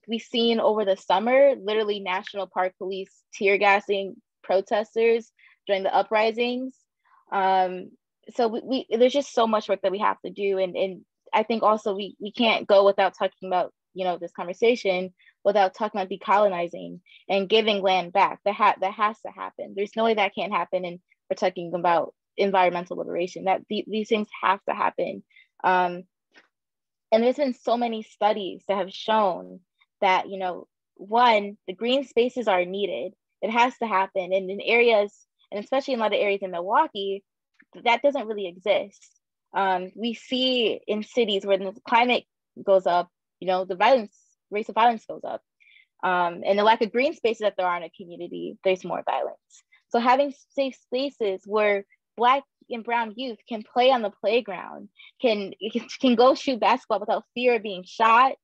We've seen over the summer, literally National Park Police tear gassing protesters during the uprisings. So we there's just so much work that we have to do. And I think also we can't go without talking about, you know, this conversation without talking about decolonizing and giving land back. That has to happen. There's no way that can't happen. And we're talking about environmental liberation, that these things have to happen. And there's been so many studies that have shown that, you know, one, the green spaces are needed. It has to happen. And in areas, and especially in a lot of areas in Milwaukee, that doesn't really exist. We see in cities where the climate goes up, you know, the rates of violence goes up. And the lack of green spaces that there are in a community, there's more violence. So having safe spaces where Black and brown youth can play on the playground, can go shoot basketball without fear of being shot.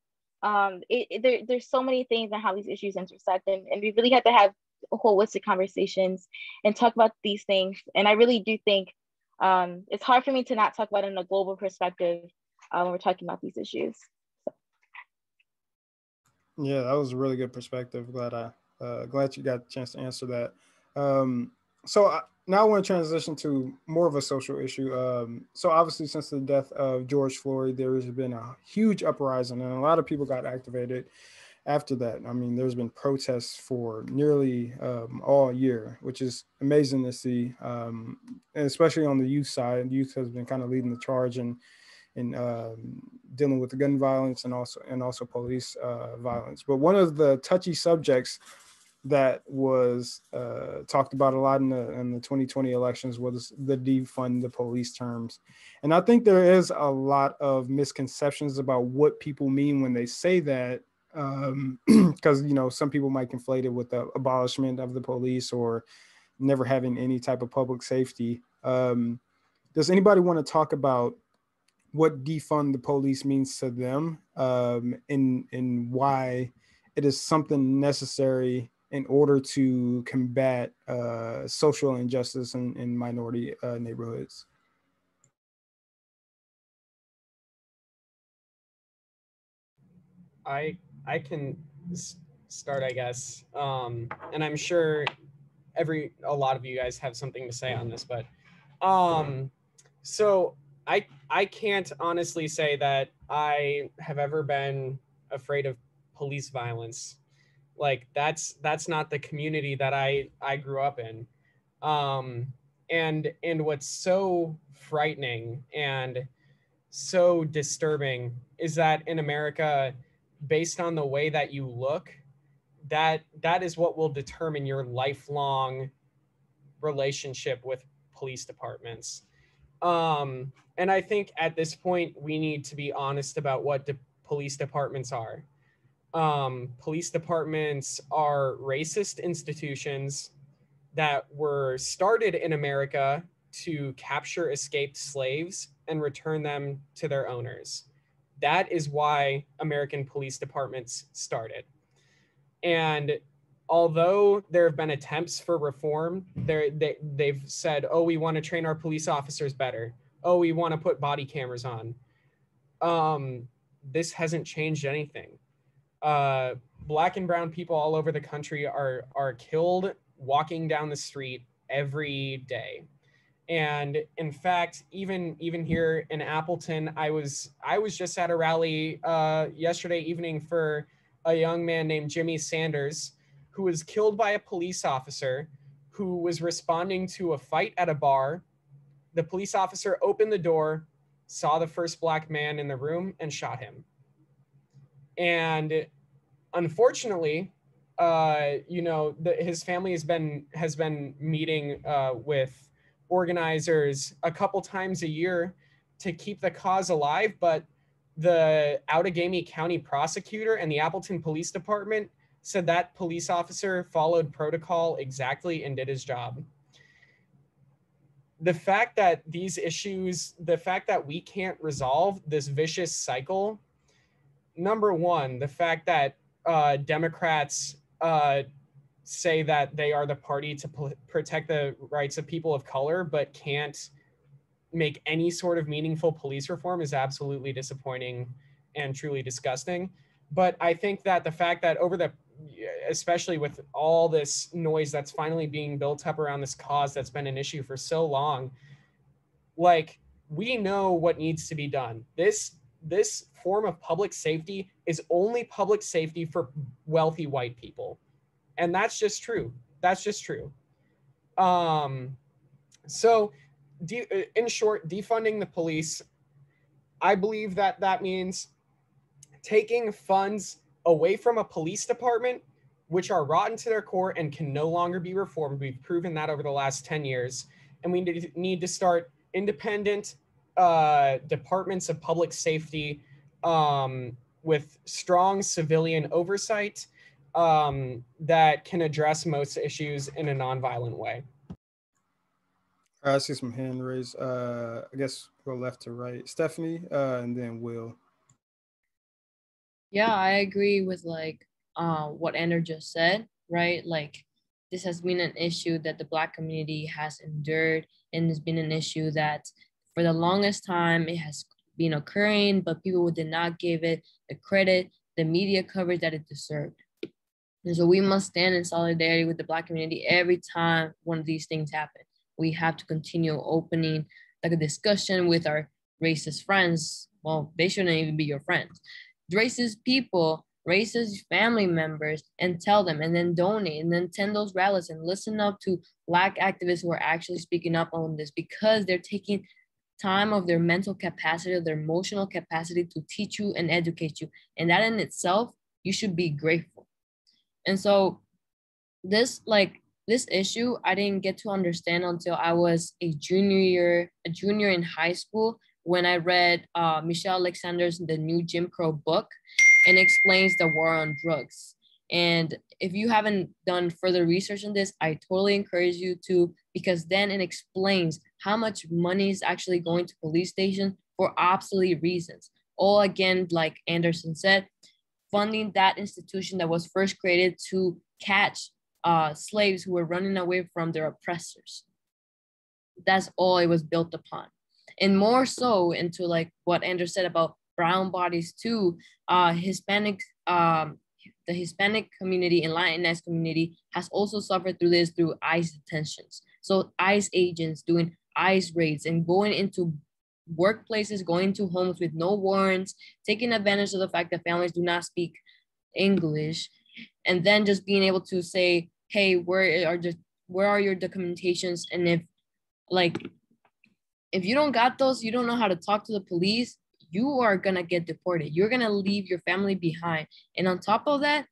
There's so many things and how these issues intersect, and we really have to have holistic conversations and talk about these things. And I really do think it's hard for me to not talk about it in a global perspective when we're talking about these issues. Yeah, that was a really good perspective. Glad you got a chance to answer that. Now I want to transition to more of a social issue. So obviously, since the death of George Floyd, there has been a huge uprising, and a lot of people got activated after that. I mean, there's been protests for nearly all year, which is amazing to see, and especially on the youth side. Youth has been kind of leading the charge in dealing with the gun violence and also police violence. But one of the touchy subjects that was talked about a lot in the 2020 elections was the defund the police terms. And I think there is a lot of misconceptions about what people mean when they say that, because, you know, some people might conflate it with the abolishment of the police or never having any type of public safety. Does anybody want to talk about what defund the police means to them, and why it is something necessary in order to combat social injustice in minority neighborhoods? I can start, I guess, and I'm sure a lot of you guys have something to say on this, but so I can't honestly say that I have ever been afraid of police violence. Like that's not the community that I grew up in. And what's so frightening and so disturbing is that in America, based on the way that you look, that is what will determine your lifelong relationship with police departments. And I think at this point, we need to be honest about what police departments are. Police departments are racist institutions that were started in America to capture escaped slaves and return them to their owners. That is why American police departments started. And although there have been attempts for reform, they've said, oh, we want to train our police officers better. Oh, we want to put body cameras on. This hasn't changed anything. Black and brown people all over the country are killed walking down the street every day. And in fact, even here in Appleton, I was just at a rally yesterday evening for a young man named Jimmy Sanders, who was killed by a police officer who was responding to a fight at a bar. The police officer opened the door, saw the first Black man in the room, and shot him. And unfortunately, his family has been meeting with organizers a couple times a year to keep the cause alive, but the Outagamie County prosecutor and the Appleton Police Department said that police officer followed protocol exactly and did his job. The fact that we can't resolve this vicious cycle, number one, the fact that Democrats say that they are the party to protect the rights of people of color, but can't make any sort of meaningful police reform is absolutely disappointing and truly disgusting. But I think that the fact that especially with all this noise that's finally being built up around this cause that's been an issue for so long, like, we know what needs to be done. This form of public safety is only public safety for wealthy white people. And that's just true. So in short, defunding the police, I believe that means taking funds away from a police department, which are rotten to their core and can no longer be reformed. We've proven that over the last 10 years. And we need to start independent departments of public safety with strong civilian oversight that can address most issues in a nonviolent way. I see some hand raised. I guess go left to right. Stephanie, and then Will. Yeah, I agree with what Andrew just said, right? Like, this has been an issue that the Black community has endured, and it's been an issue that for the longest time it has been occurring, but people did not give it the credit, the media coverage that it deserved. And so we must stand in solidarity with the Black community every time one of these things happen. We have to continue opening like a discussion with our racist friends. Well, they shouldn't even be your friends. Racist people, racist family members, and tell them, and then donate, and then attend those rallies and listen up to Black activists who are actually speaking up on this, because they're taking time of their mental capacity, of their emotional capacity to teach you and educate you. And that in itself, you should be grateful. And so this issue, I didn't get to understand until I was a junior in high school, when I read Michelle Alexander's The New Jim Crow book, and explains the war on drugs. And if you haven't done further research on this, I totally encourage you to, because then it explains how much money is actually going to police stations for obsolete reasons. All again, like Anderson said, funding that institution that was first created to catch slaves who were running away from their oppressors. That's all it was built upon. And more so into like what Andrew said about brown bodies too, Hispanic, the Hispanic community and Latinx community has also suffered through this through ICE detentions. So ICE agents doing ICE raids and going into workplaces, going to homes with no warrants, taking advantage of the fact that families do not speak English, and then just being able to say, hey, where are your documentations? And if you don't got those, you don't know how to talk to the police, you are gonna get deported. You're gonna leave your family behind. And on top of that,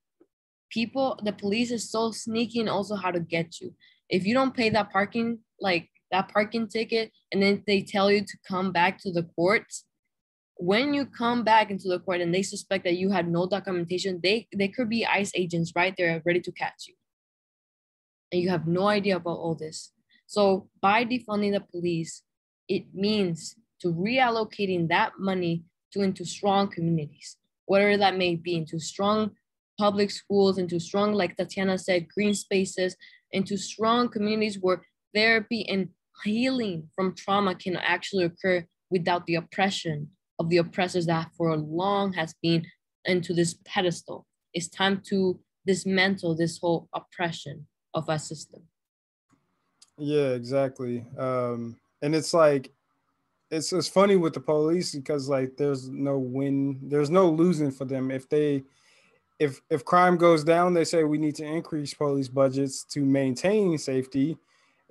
the police is so sneaky and also how to get you. If you don't pay that parking ticket, and then they tell you to come back to the courts, when you come back into the court and they suspect that you had no documentation, they could be ICE agents right there ready to catch you. And you have no idea about all this. So by defunding the police, it means to reallocating that money into strong communities, whatever that may be, into strong public schools, into strong, like Tatiana said, green spaces, into strong communities where therapy and healing from trauma can actually occur without the oppression of the oppressors that for long has been into this pedestal. It's time to dismantle this whole oppression of our system. Yeah, exactly. And it's like, it's funny with the police because like there's no win, there's no losing for them. If crime goes down, they say we need to increase police budgets to maintain safety.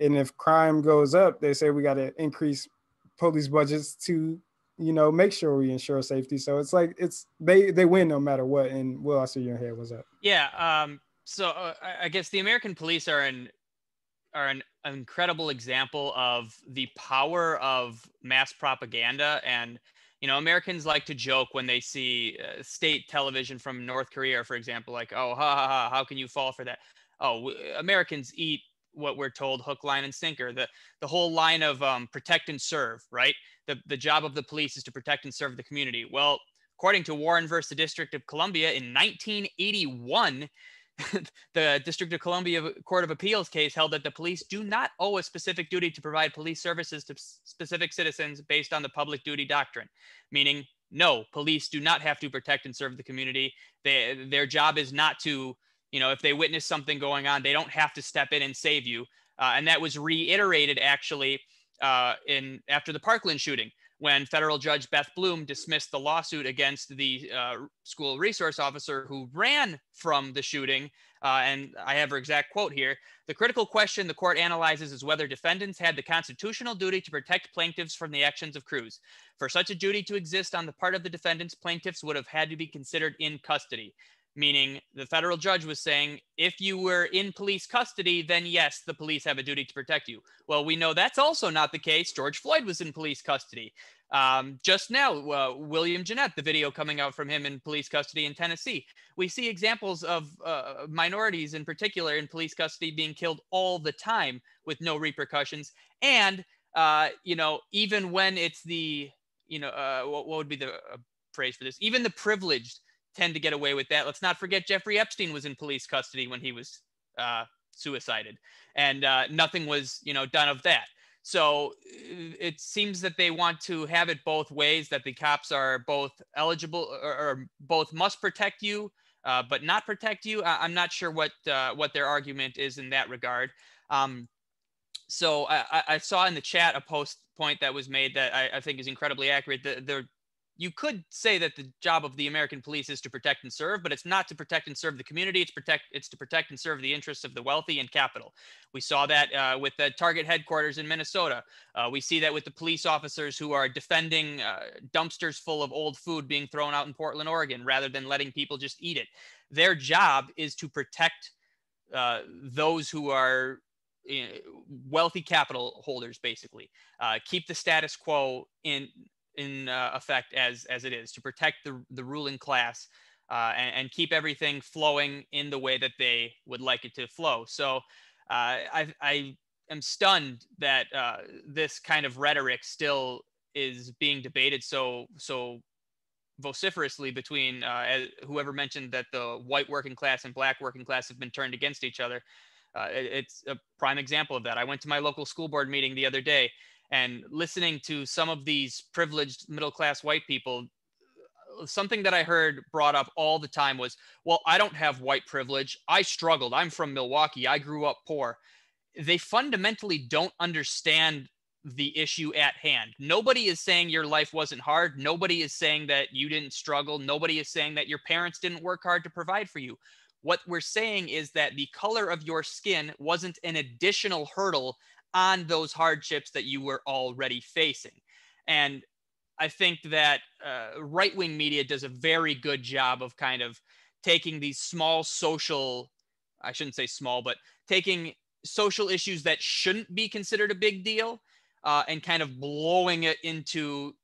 And if crime goes up, they say we got to increase police budgets to make sure we ensure safety. So it's like they win no matter what. And Will, I see your hand. What's up? Yeah. So I guess the American police are an incredible example of the power of mass propaganda. And Americans like to joke when they see state television from North Korea, for example, like, oh, ha ha ha, how can you fall for that? Oh, Americans eat what we're told, hook, line, and sinker. The whole line of protect and serve, right? The job of the police is to protect and serve the community. Well, according to Warren versus the District of Columbia in 1981, the District of Columbia Court of Appeals case held that the police do not owe a specific duty to provide police services to specific citizens based on the public duty doctrine, meaning no, police do not have to protect and serve the community. Their job is not to, if they witness something going on, they don't have to step in and save you. And that was reiterated actually after the Parkland shooting, when federal judge Beth Bloom dismissed the lawsuit against the school resource officer who ran from the shooting. And I have her exact quote here. The critical question the court analyzes is whether defendants had the constitutional duty to protect plaintiffs from the actions of crews. For such a duty to exist on the part of the defendants, plaintiffs would have had to be considered in custody. Meaning the federal judge was saying, if you were in police custody, then yes, the police have a duty to protect you. Well, we know that's also not the case. George Floyd was in police custody. Just now, William Jeanette, the video coming out from him in police custody in Tennessee. We see examples of minorities in particular in police custody being killed all the time with no repercussions. And, even when it's the, what would be the phrase for this? Even the privileged tend to get away with that. Let's not forget Jeffrey Epstein was in police custody when he was suicided, and nothing was done of that. So it seems that they want to have it both ways, that the cops are both eligible or both must protect you but not protect you. I'm not sure what their argument is in that regard. So I saw in the chat a point that was made that I think is incredibly accurate. You could say that the job of the American police is to protect and serve, but it's not to protect and serve the community. It's to protect and serve the interests of the wealthy and capital. We saw that with the Target headquarters in Minnesota. We see that with the police officers who are defending dumpsters full of old food being thrown out in Portland, Oregon, rather than letting people just eat it. Their job is to protect those who are wealthy capital holders, basically. Keep the status quo in effect as it is, to protect the ruling class and keep everything flowing in the way that they would like it to flow. So I am stunned that this kind of rhetoric still is being debated so vociferously between whoever mentioned that the white working class and black working class have been turned against each other. It's a prime example of that. I went to my local school board meeting the other day, and listening to some of these privileged middle-class white people, something that I heard brought up all the time was, well, I don't have white privilege. I struggled. I'm from Milwaukee. I grew up poor. They fundamentally don't understand the issue at hand. Nobody is saying your life wasn't hard. Nobody is saying that you didn't struggle. Nobody is saying that your parents didn't work hard to provide for you. What we're saying is that the color of your skin wasn't an additional hurdle on those hardships that you were already facing. And I think that right-wing media does a very good job of kind of taking these small social, I shouldn't say small, but taking social issues that shouldn't be considered a big deal and kind of blowing it into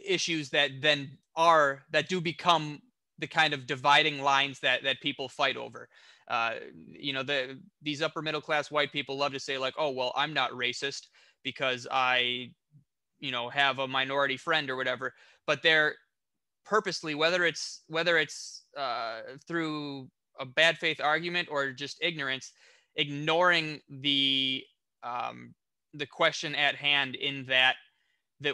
issues that then that do become the kind of dividing lines that people fight over. These upper middle class white people love to say like, oh, well, I'm not racist because I, have a minority friend or whatever, but they're purposely, whether it's through a bad faith argument or just ignorance, ignoring the question at hand, in that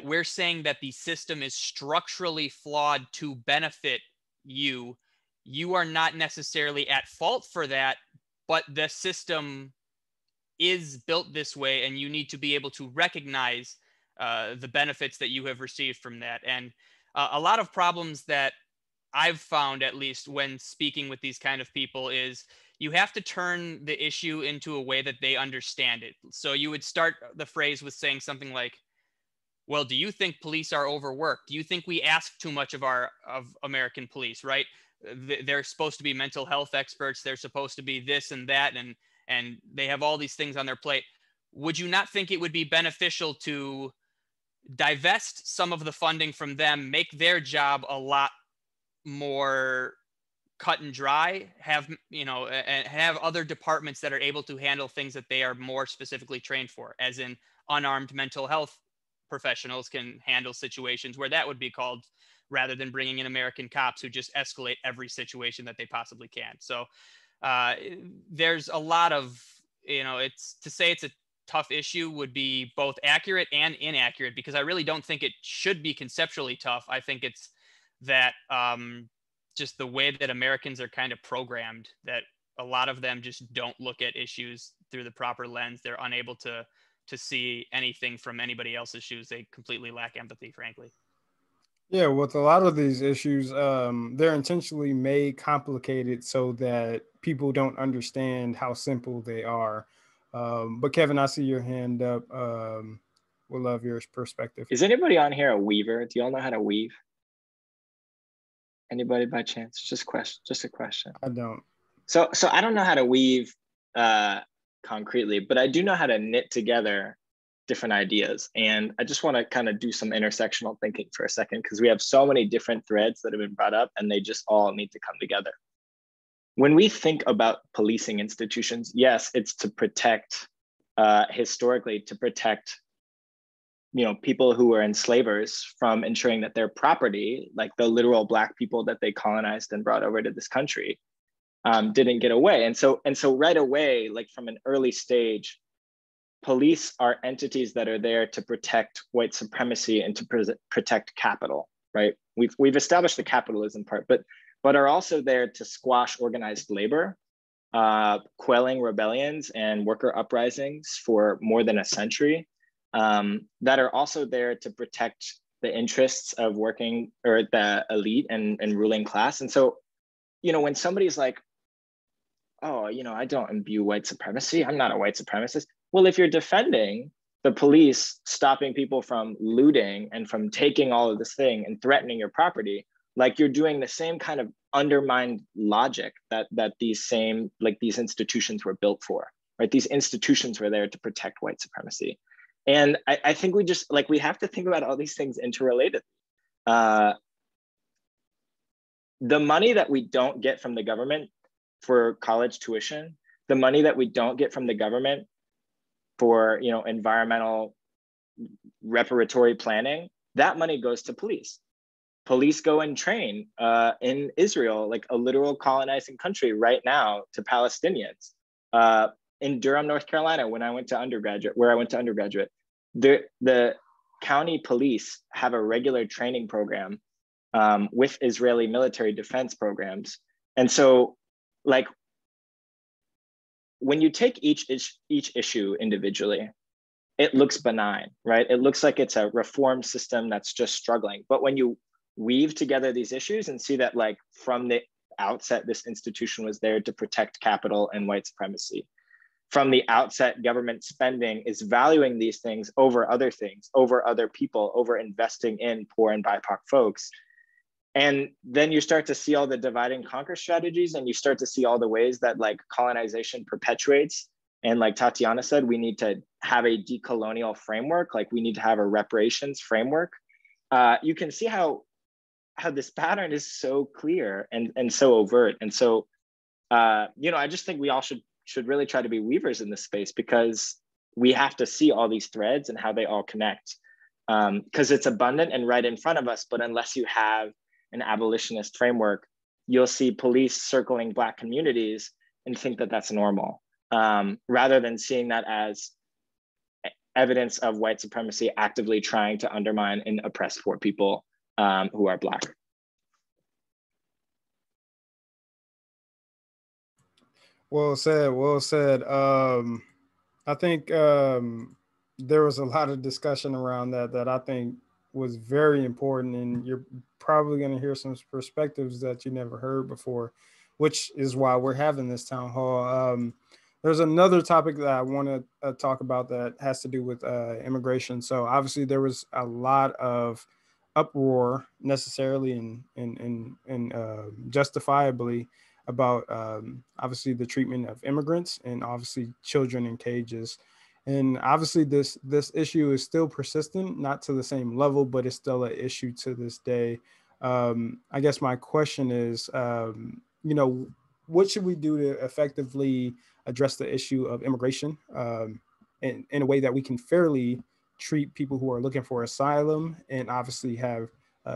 we're saying that the system is structurally flawed to benefit you. You are not necessarily at fault for that, but the system is built this way, and you need to be able to recognize the benefits that you have received from that. And a lot of problems that I've found, at least when speaking with these kind of people, is you have to turn the issue into a way that they understand it. So you would start the phrase with saying something like, well, do you think police are overworked? Do you think we ask too much of American police, right? They're supposed to be mental health experts. They're supposed to be this and that, and they have all these things on their plate. Would you not think it would be beneficial to divest some of the funding from them, make their job a lot more cut and dry, have, you know, and have other departments that are able to handle things that they are more specifically trained for, as in unarmed mental health professionals can handle situations where that would be called, rather than bringing in American cops who just escalate every situation that they possibly can. So there's a lot of, you know, it's to say it's a tough issue would be both accurate and inaccurate, because I really don't think it should be conceptually tough. I think it's that just the way that Americans are kind of programmed, that a lot of them just don't look at issues through the proper lens. They're unable to see anything from anybody else's shoes. They completely lack empathy, frankly. Yeah, with a lot of these issues, they're intentionally made complicated so that people don't understand how simple they are. But Kevin, I see your hand up. We'll love your perspective. Is anybody on here a weaver? Do y'all know how to weave? Anybody by chance? Just a question. I don't. So I don't know how to weave concretely, but I do know how to knit together different ideas. And I just want to kind of do some intersectional thinking for a second, because we have so many different threads that have been brought up and they just all need to come together. When we think about policing institutions, yes, it's to protect, historically, to protect, you know, people who were enslavers from ensuring that their property, like the literal Black people that they colonized and brought over to this country, didn't get away. And so right away, like from an early stage, police are entities that are there to protect white supremacy and to protect capital, right? We've established the capitalism part, but are also there to squash organized labor, quelling rebellions and worker uprisings for more than a century, that are also there to protect the interests of working, or the elite and ruling class. And so, you know, when somebody's like, oh, you know, I don't imbue white supremacy, I'm not a white supremacist. Well, if you're defending the police stopping people from looting and from taking all of this thing and threatening your property, like you're doing the same kind of undermined logic that these same, like these institutions were built for, right? These institutions were there to protect white supremacy. And I think we just, like, we have to think about all these things interrelated. The money that we don't get from the government for college tuition, the money that we don't get from the government for, you know, environmental reparatory planning, that money goes to police. Police go and train in Israel, like a literal colonizing country right now, to Palestinians. In Durham, North Carolina, where I went to undergraduate, the county police have a regular training program with Israeli military defense programs. And so, like, when you take each issue individually, it looks benign, right? It looks like it's a reform system that's just struggling. But when you weave together these issues and see that, like, from the outset, this institution was there to protect capital and white supremacy. From the outset, government spending is valuing these things over other things, over other people, over investing in poor and BIPOC folks. And then you start to see all the divide and conquer strategies, and you start to see all the ways that, like, colonization perpetuates. And like Tatiana said, we need to have a decolonial framework, like we need to have a reparations framework. You can see how this pattern is so clear and so overt. And so, you know, I just think we all should really try to be weavers in this space, because we have to see all these threads and how they all connect, because it's abundant and right in front of us. But unless you have an abolitionist framework, you'll see police circling Black communities and think that that's normal, rather than seeing that as evidence of white supremacy actively trying to undermine and oppress poor people who are Black. Well said. Well said. I think there was a lot of discussion around that I think was very important, and you're probably going to hear some perspectives that you never heard before, which is why we're having this town hall. There's another topic that I want to talk about that has to do with immigration. So obviously there was a lot of uproar, necessarily and justifiably, about obviously the treatment of immigrants and obviously children in cages. And obviously this issue is still persistent, not to the same level, but it's still an issue to this day. I guess my question is, what should we do to effectively address the issue of immigration in a way that we can fairly treat people who are looking for asylum, and obviously have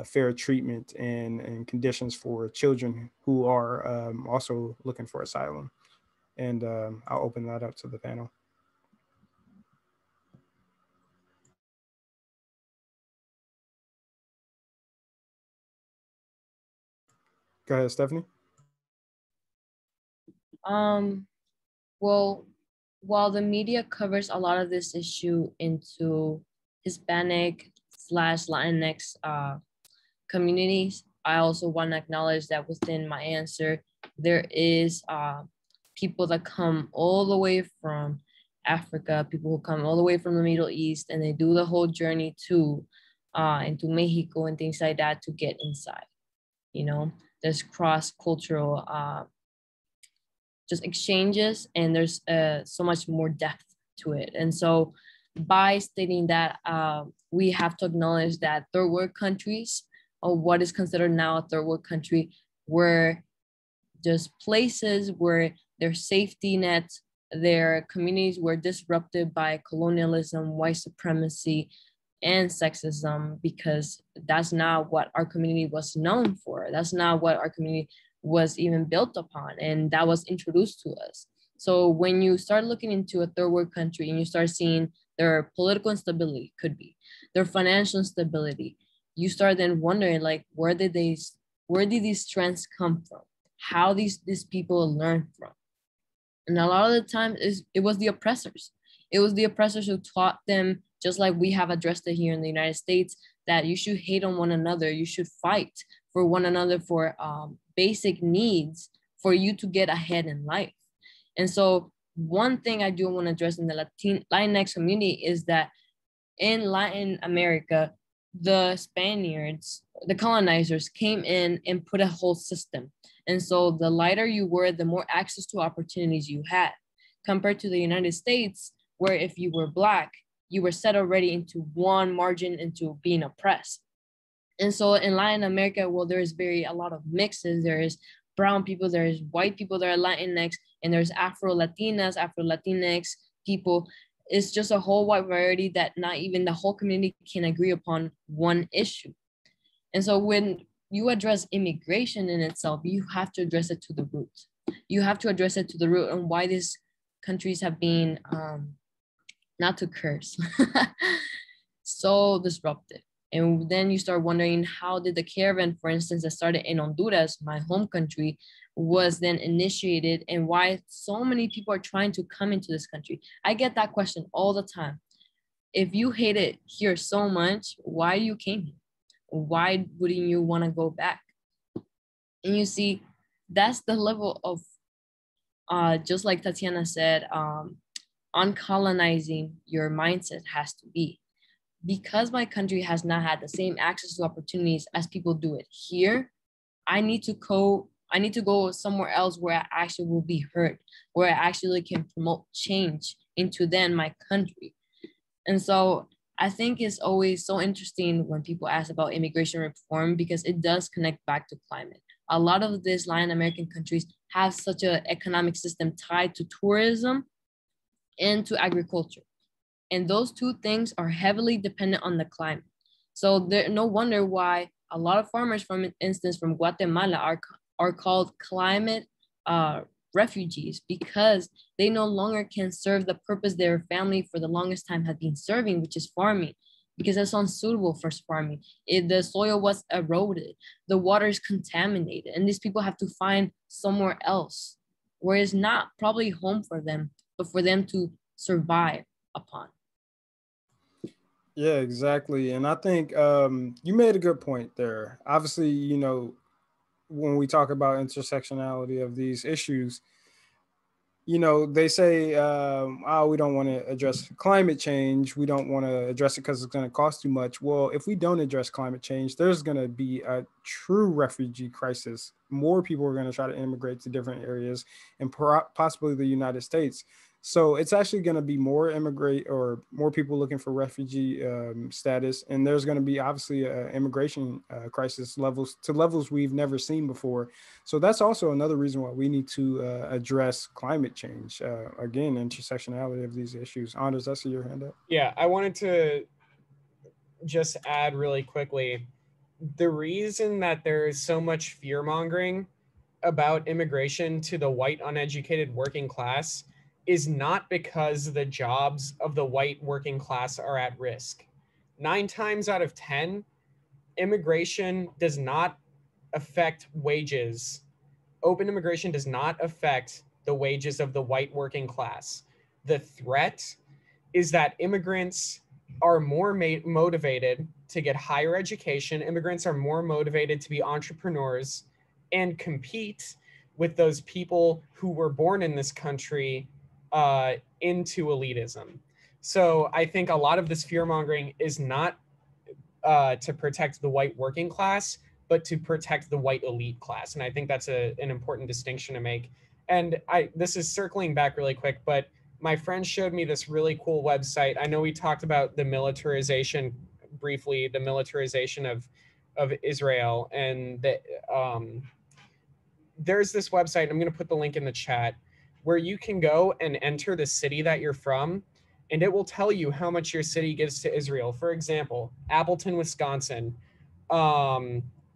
fair treatment and conditions for children who are also looking for asylum? And I'll open that up to the panel. Go ahead, Stephanie. Well, while the media covers a lot of this issue into Hispanic / Latinx communities, I also want to acknowledge that within my answer, there is people that come all the way from Africa, people who come all the way from the Middle East, and they do the whole journey to into Mexico and things like that to get inside. There's cross-cultural just exchanges, and there's so much more depth to it. And so by stating that, we have to acknowledge that third world countries, or what is considered now a third world country, were just places where their safety nets, their communities were disrupted by colonialism, white supremacy, and sexism, because that's not what our community was known for. That's not what our community was even built upon, and that was introduced to us. So when you start looking into a third world country and you start seeing their political instability, could be their financial instability, you start then wondering, like, where did these trends come from? How these people learn from? And a lot of the time it was the oppressors. It was the oppressors who taught them, just like we have addressed it here in the United States, that you should hate on one another. You should fight for one another for basic needs for you to get ahead in life. And so one thing I do want to address in the Latinx community is that in Latin America, the Spaniards, the colonizers, came in and put a whole system. And so the lighter you were, the more access to opportunities you had, compared to the United States, where if you were Black, you were set already into one margin into being oppressed. And so in Latin America, well, there's a lot of mixes. There is brown people, there is white people that are Latinx, and there's Afro-Latinas, Afro-Latinx people. It's just a whole wide variety that not even the whole community can agree upon one issue. And so when you address immigration in itself, you have to address it to the root. You have to address it to the root and why these countries have been, not to curse, so disrupted. And then you start wondering, how did the caravan, for instance, that started in Honduras, my home country, was then initiated, and why so many people are trying to come into this country? I get that question all the time. If you hate it here so much, why you came here? Why wouldn't you want to go back? And you see, that's the level of, just like Tatiana said, uncolonizing your mindset has to be. Because my country has not had the same access to opportunities as people do it here, I need to go somewhere else where I actually will be heard, where I actually can promote change into then my country. And so I think it's always so interesting when people ask about immigration reform, because it does connect back to climate. A lot of these Latin American countries have such an economic system tied to tourism and to agriculture. And those two things are heavily dependent on the climate. So there, no wonder why a lot of farmers, from instance, from Guatemala are called climate refugees, because they no longer can serve the purpose their family for the longest time had been serving, which is farming, because it's unsuitable for farming. The soil was eroded, the water is contaminated, and these people have to find somewhere else where it's not probably home for them, but for them to survive upon. Yeah, exactly. And I think you made a good point there. Obviously, when we talk about intersectionality of these issues, you know, they say, oh, we don't want to address climate change. We don't want to address it because it's going to cost too much. Well, if we don't address climate change, there's going to be a true refugee crisis. More people are going to try to immigrate to different areas and possibly the United States. So it's actually going to be more immigrate or more people looking for refugee status. And there's going to be obviously an immigration crisis levels we've never seen before. So that's also another reason why we need to address climate change. Again, intersectionality of these issues. Anders, I see your hand up. Yeah, I wanted to just add really quickly, the reason that there is so much fear mongering about immigration to the white uneducated working class is not because the jobs of the white working class are at risk. 9 times out of 10, immigration does not affect wages. Open immigration does not affect the wages of the white working class. The threat is that immigrants are more motivated to get higher education. Immigrants are more motivated to be entrepreneurs and compete with those people who were born in this country into elitism. So I think a lot of this fear mongering is not to protect the white working class, but to protect the white elite class. And I think that's an important distinction to make. And this is circling back really quick, but my friend showed me this really cool website. I know we talked about the militarization briefly, the militarization of Israel, and there's this website. I'm going to put the link in the chat where you can go and enter the city that you're from, and it will tell you how much your city gives to Israel. For example, Appleton, Wisconsin,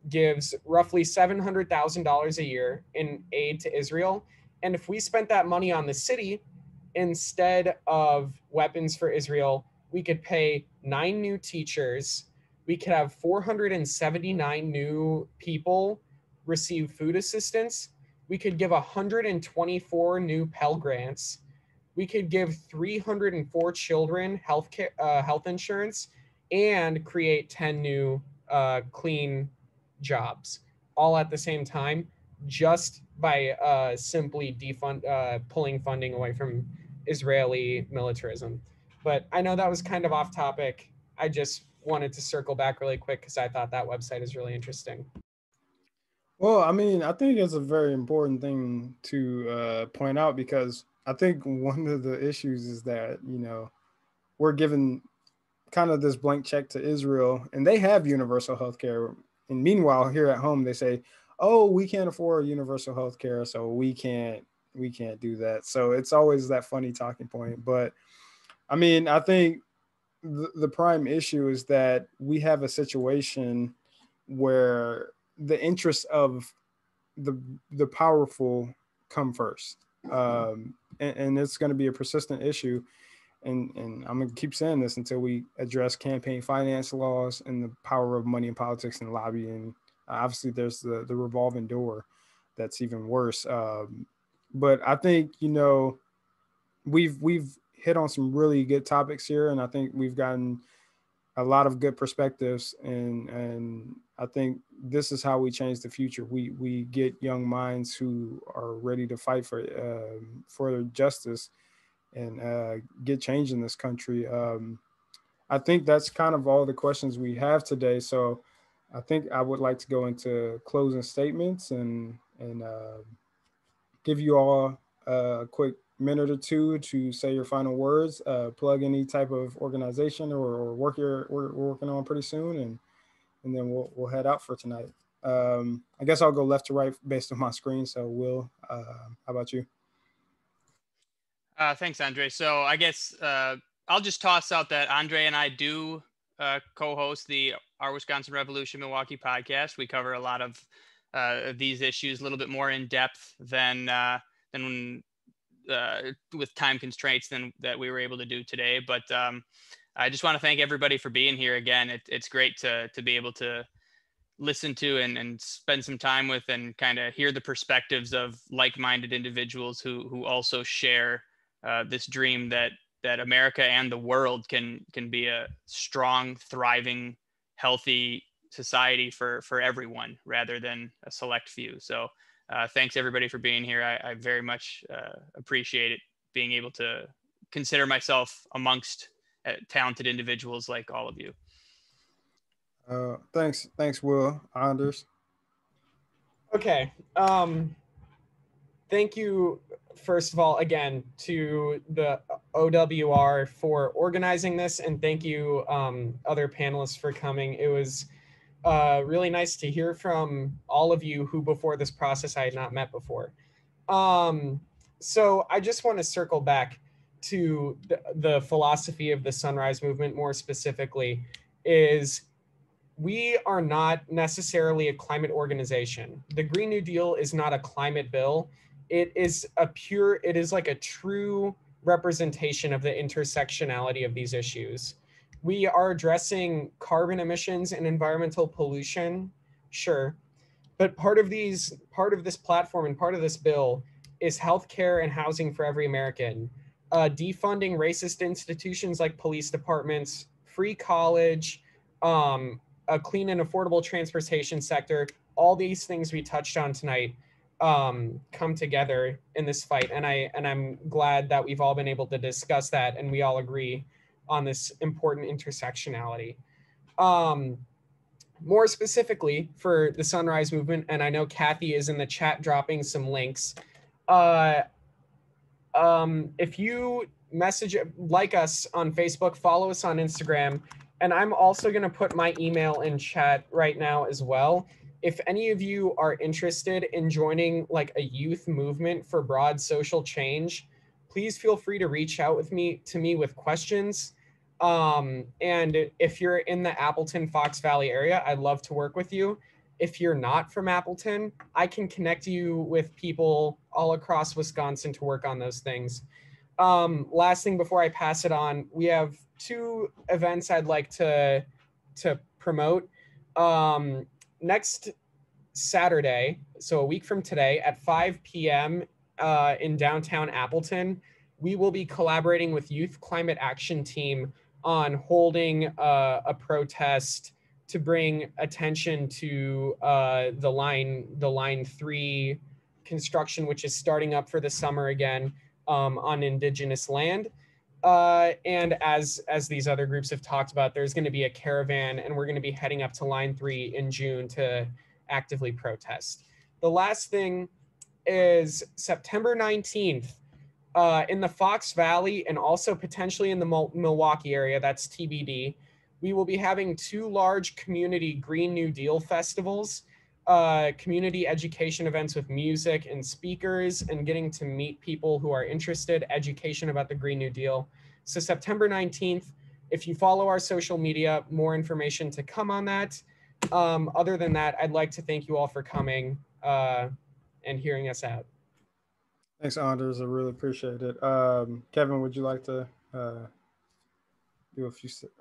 gives roughly $700,000 a year in aid to Israel. And if we spent that money on the city instead of weapons for Israel, we could pay 9 new teachers. We could have 479 new people receive food assistance. We could give 124 new Pell Grants. We could give 304 children health insurance and create 10 new clean jobs all at the same time, just by simply pulling funding away from Israeli militarism. But I know that was kind of off topic. I just wanted to circle back really quick because I thought that website is really interesting. Well, I mean, I think it's a very important thing to point out because I think one of the issues is that, you know, we're given kind of this blank check to Israel and they have universal health care. And meanwhile, here at home, they say, oh, we can't afford universal health care, so we can't do that. So it's always that funny talking point. But I mean, I think the prime issue is that we have a situation where the interests of the powerful come first. And it's going to be a persistent issue. And I'm going to keep saying this until we address campaign finance laws and the power of money in politics and lobbying. Obviously, there's the revolving door that's even worse. But I think, you know, we've hit on some really good topics here, and I think we've gotten a lot of good perspectives, and I think this is how we change the future. We get young minds who are ready to fight for justice and get change in this country. I think that's kind of all the questions we have today. So I think I would like to go into closing statements and give you all a quick minute or two to say your final words, plug any type of organization or work we're working on pretty soon, and then we'll head out for tonight. I guess I'll go left to right based on my screen. So Will, how about you? Thanks, Andre. So I guess I'll just toss out that Andre and I do co-host the Our Wisconsin Revolution Milwaukee podcast. We cover a lot of these issues a little bit more in depth than with time constraints than that we were able to do today. But I just want to thank everybody for being here again. It's great to be able to listen to and spend some time with and kind of hear the perspectives of like-minded individuals who also share this dream that America and the world can be a strong, thriving, healthy society for everyone rather than a select few. So Thanks everybody for being here. I very much appreciate it, being able to consider myself amongst talented individuals like all of you. Thanks, Will. Anders. Okay. Thank you, first of all, again, to the OWR for organizing this, and thank you, other panelists, for coming. It was really nice to hear from all of you who before this process I had not met before. So I just want to circle back to the philosophy of the Sunrise Movement more specifically, is we are not necessarily a climate organization. The Green New Deal is not a climate bill. It is like a true representation of the intersectionality of these issues. We are addressing carbon emissions and environmental pollution, sure, but part of this platform and part of this bill is healthcare and housing for every American, defunding racist institutions like police departments, free college, a clean and affordable transportation sector. All these things we touched on tonight come together in this fight, and I'm glad that we've all been able to discuss that, and we all agree on this important intersectionality. More specifically for the Sunrise Movement, and I know Kathy is in the chat dropping some links. If you like us on Facebook, follow us on Instagram, and I'm also going to put my email in chat right now as well. If any of you are interested in joining like a youth movement for broad social change, please feel free to reach out to me with questions. And if you're in the Appleton, Fox Valley area, I'd love to work with you. If you're not from Appleton, I can connect you with people all across Wisconsin to work on those things. Last thing before I pass it on, we have 2 events I'd like to promote. Next Saturday, so a week from today at 5 p.m. In downtown Appleton, we will be collaborating with Youth Climate Action Team on holding a protest to bring attention to the line 3 construction, which is starting up for the summer again on Indigenous land. And as these other groups have talked about, there's going to be a caravan, and we're going to be heading up to line 3 in June to actively protest. The last thing is September 19th in the Fox Valley and also potentially in the Milwaukee area, that's TBD, we will be having 2 large community Green New Deal festivals, community education events with music and speakers, and getting to meet people who are interested, education about the Green New Deal. So September 19th, if you follow our social media, more information to come on that. Other than that, I'd like to thank you all for coming and hearing us out. Thanks, Anders. I really appreciate it. Kevin, would you like to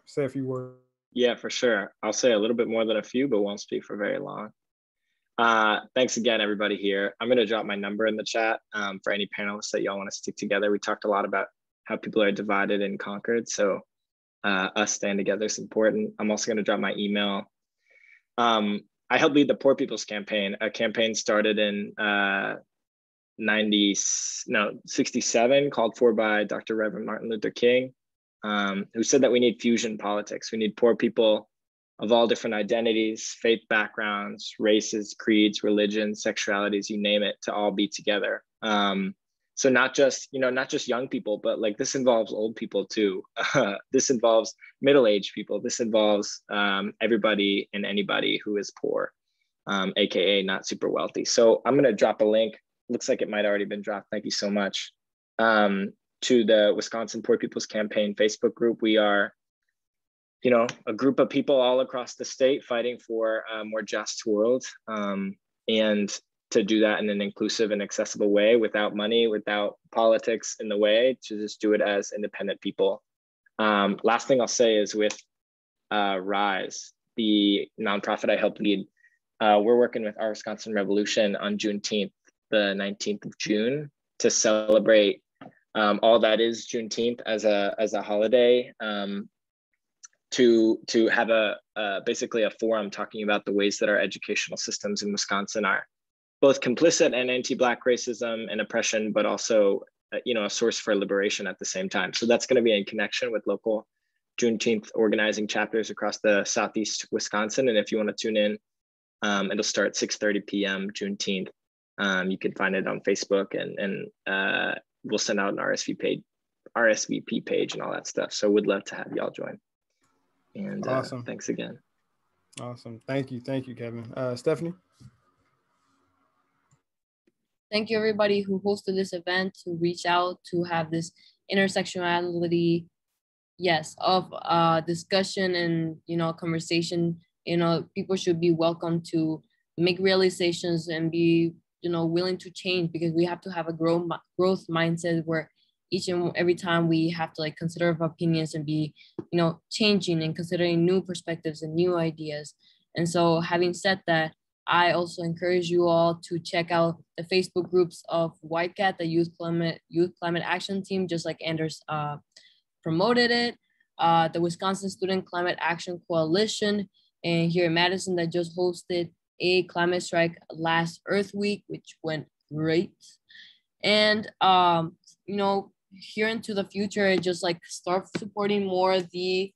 say a few words? Yeah, for sure. I'll say a little bit more than a few, but won't speak for very long. Thanks again, everybody here. I'm going to drop my number in the chat for any panelists that y'all want to stick together. We talked a lot about how people are divided and conquered, so us staying together is important. I'm also going to drop my email. I helped lead the Poor People's Campaign, a campaign started in 67, called for by Dr. Reverend Martin Luther King, who said that we need fusion politics. We need poor people of all different identities, faith backgrounds, races, creeds, religions, sexualities, you name it, to all be together. So not just young people, but like this involves old people too. This involves middle-aged people. This involves everybody and anybody who is poor, AKA not super wealthy. So I'm gonna drop a link. Looks like it might already been dropped. Thank you so much. To the Wisconsin Poor People's Campaign Facebook group. We are, a group of people all across the state fighting for a more just world, and to do that in an inclusive and accessible way, without money, without politics in the way, to just do it as independent people. Last thing I'll say is with RISE, the nonprofit I help lead, we're working with Our Wisconsin Revolution on Juneteenth, the 19th of June, to celebrate all that is Juneteenth as a holiday, to have basically a forum talking about the ways that our educational systems in Wisconsin are both complicit and anti-Black racism and oppression, but also, a source for liberation at the same time. So that's going to be in connection with local Juneteenth organizing chapters across the Southeast Wisconsin. And if you want to tune in, it'll start 6:30 p.m. Juneteenth. You can find it on Facebook, and we'll send out an RSVP page and all that stuff. So we'd love to have y'all join. And awesome. Thanks again. Awesome. Thank you, Kevin. Stephanie? Thank you, everybody who hosted this event, to reach out, to have this intersectionality, yes, of discussion and, conversation. People should be welcome to make realizations and be, willing to change, because we have to have a growth mindset where each and every time we have to consider our opinions and be, changing and considering new perspectives and new ideas. And so having said that, I also encourage you all to check out the Facebook groups of YCAT, the Youth Climate Action Team, just like Anders promoted it, the Wisconsin Student Climate Action Coalition, and here in Madison that just hosted a climate strike last Earth Week, which went great. And, here into the future, just start supporting more the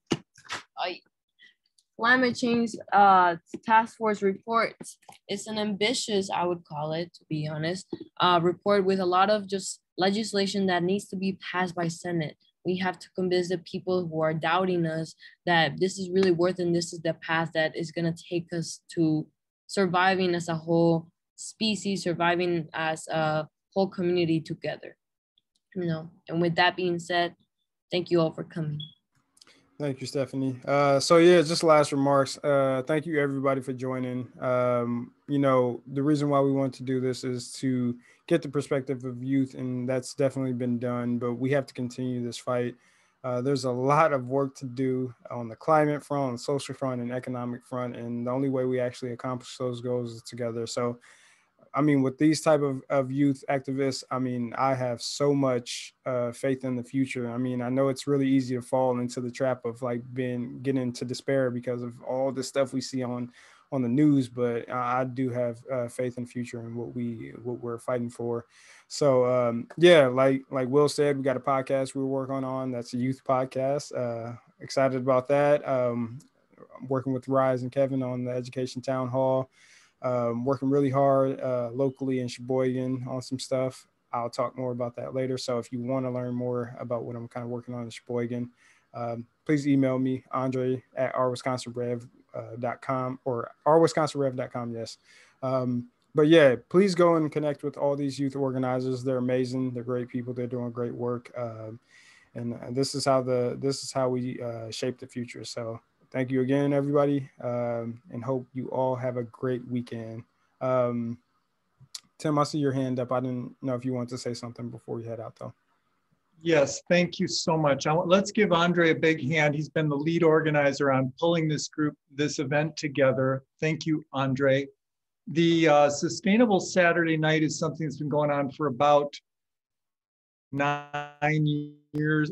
climate change task force report. It's an ambitious, I would call it, to be honest, report with a lot of just legislation that needs to be passed by Senate. We have to convince the people who are doubting us that this is really worth it, and this is the path that is going to take us to surviving as a whole species, surviving as a whole community together. And with that being said, thank you all for coming. Thank you, Stephanie. So yeah, just last remarks. Thank you everybody for joining. The reason why we want to do this is to get the perspective of youth, and that's definitely been done, but we have to continue this fight. There's a lot of work to do on the climate front, on the social front, and economic front, and the only way we actually accomplish those goals is together. So with these type of youth activists, I have so much faith in the future. I know it's really easy to fall into the trap of getting into despair because of all the stuff we see on the news, but I do have faith in the future and what we're fighting for. So like Will said, we got a podcast we're working on. That's a youth podcast. Excited about that. I'm working with Rise and Kevin on the Education Town Hall. Working really hard locally in Sheboygan on some stuff. I'll talk more about that later. So if you want to learn more about what I'm kind of working on in Sheboygan, please email me, Andre at rwisconsinrev.com or rwisconsinrev.com. Yes. But yeah, please go and connect with all these youth organizers. They're amazing. They're great people. They're doing great work. And this is how we shape the future. So thank you again, everybody, and hope you all have a great weekend. Tim, I see your hand up. I didn't know if you want to say something before we head out, though. Yes, thank you so much. Let's give Andre a big hand. He's been the lead organizer on pulling this event together. Thank you, Andre. The Sustainable Saturday Night is something that's been going on for about 9 years,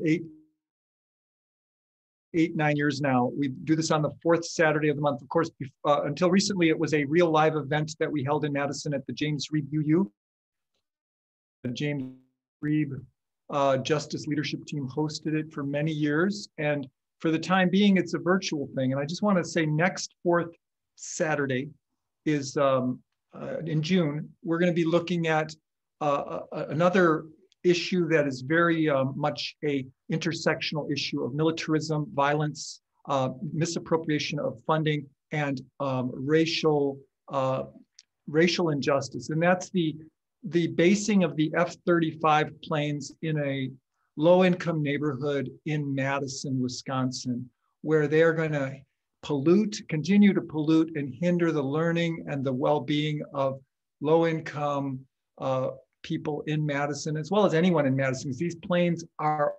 9 years now. We do this on the fourth Saturday of the month. Of course, until recently, it was a real live event that we held in Madison at the James Reeb UU. The James Reeb Justice Leadership Team hosted it for many years. And for the time being, it's a virtual thing. And I just want to say next fourth Saturday is in June. We're going to be looking at another issue that is very much a intersectional issue of militarism, violence, misappropriation of funding, and racial injustice. And that's the basing of the F-35 planes in a low-income neighborhood in Madison, Wisconsin, where they're going to continue to pollute and hinder the learning and the well-being of low-income people in Madison, as well as anyone in Madison. These planes are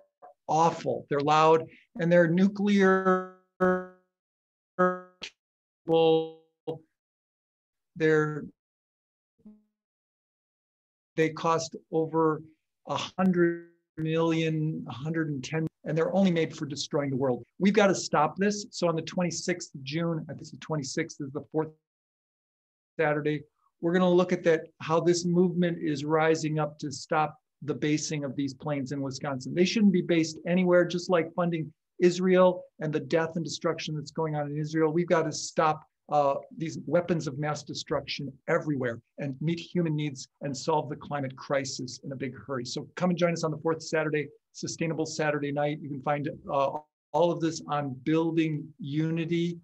awful. They're loud, and they're nuclear. They cost over 100 million, 110, and they're only made for destroying the world. We've got to stop this. So on the 26th of June, I think the 26th is the fourth Saturday, we're going to look at that, how this movement is rising up to stop the basing of these planes in Wisconsin. They shouldn't be based anywhere, just like funding Israel and the death and destruction that's going on in Israel. We've got to stop these weapons of mass destruction everywhere and meet human needs and solve the climate crisis in a big hurry. So come and join us on the fourth Saturday, Sustainable Saturday Night. You can find all of this on Building Unity.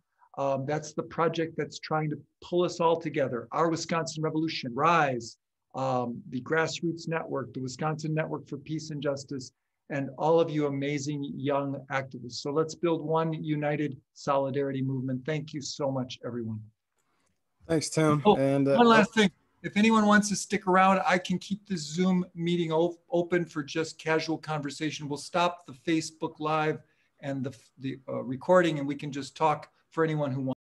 That's the project that's trying to pull us all together. Our Wisconsin Revolution, RISE, the Grassroots Network, the Wisconsin Network for Peace and Justice, and all of you amazing young activists. So let's build one united solidarity movement. Thank you so much, everyone. Thanks, Tim. Oh, and one last thing. If anyone wants to stick around, I can keep this Zoom meeting open for just casual conversation. We'll stop the Facebook Live and the recording, and we can just talk for anyone who wants.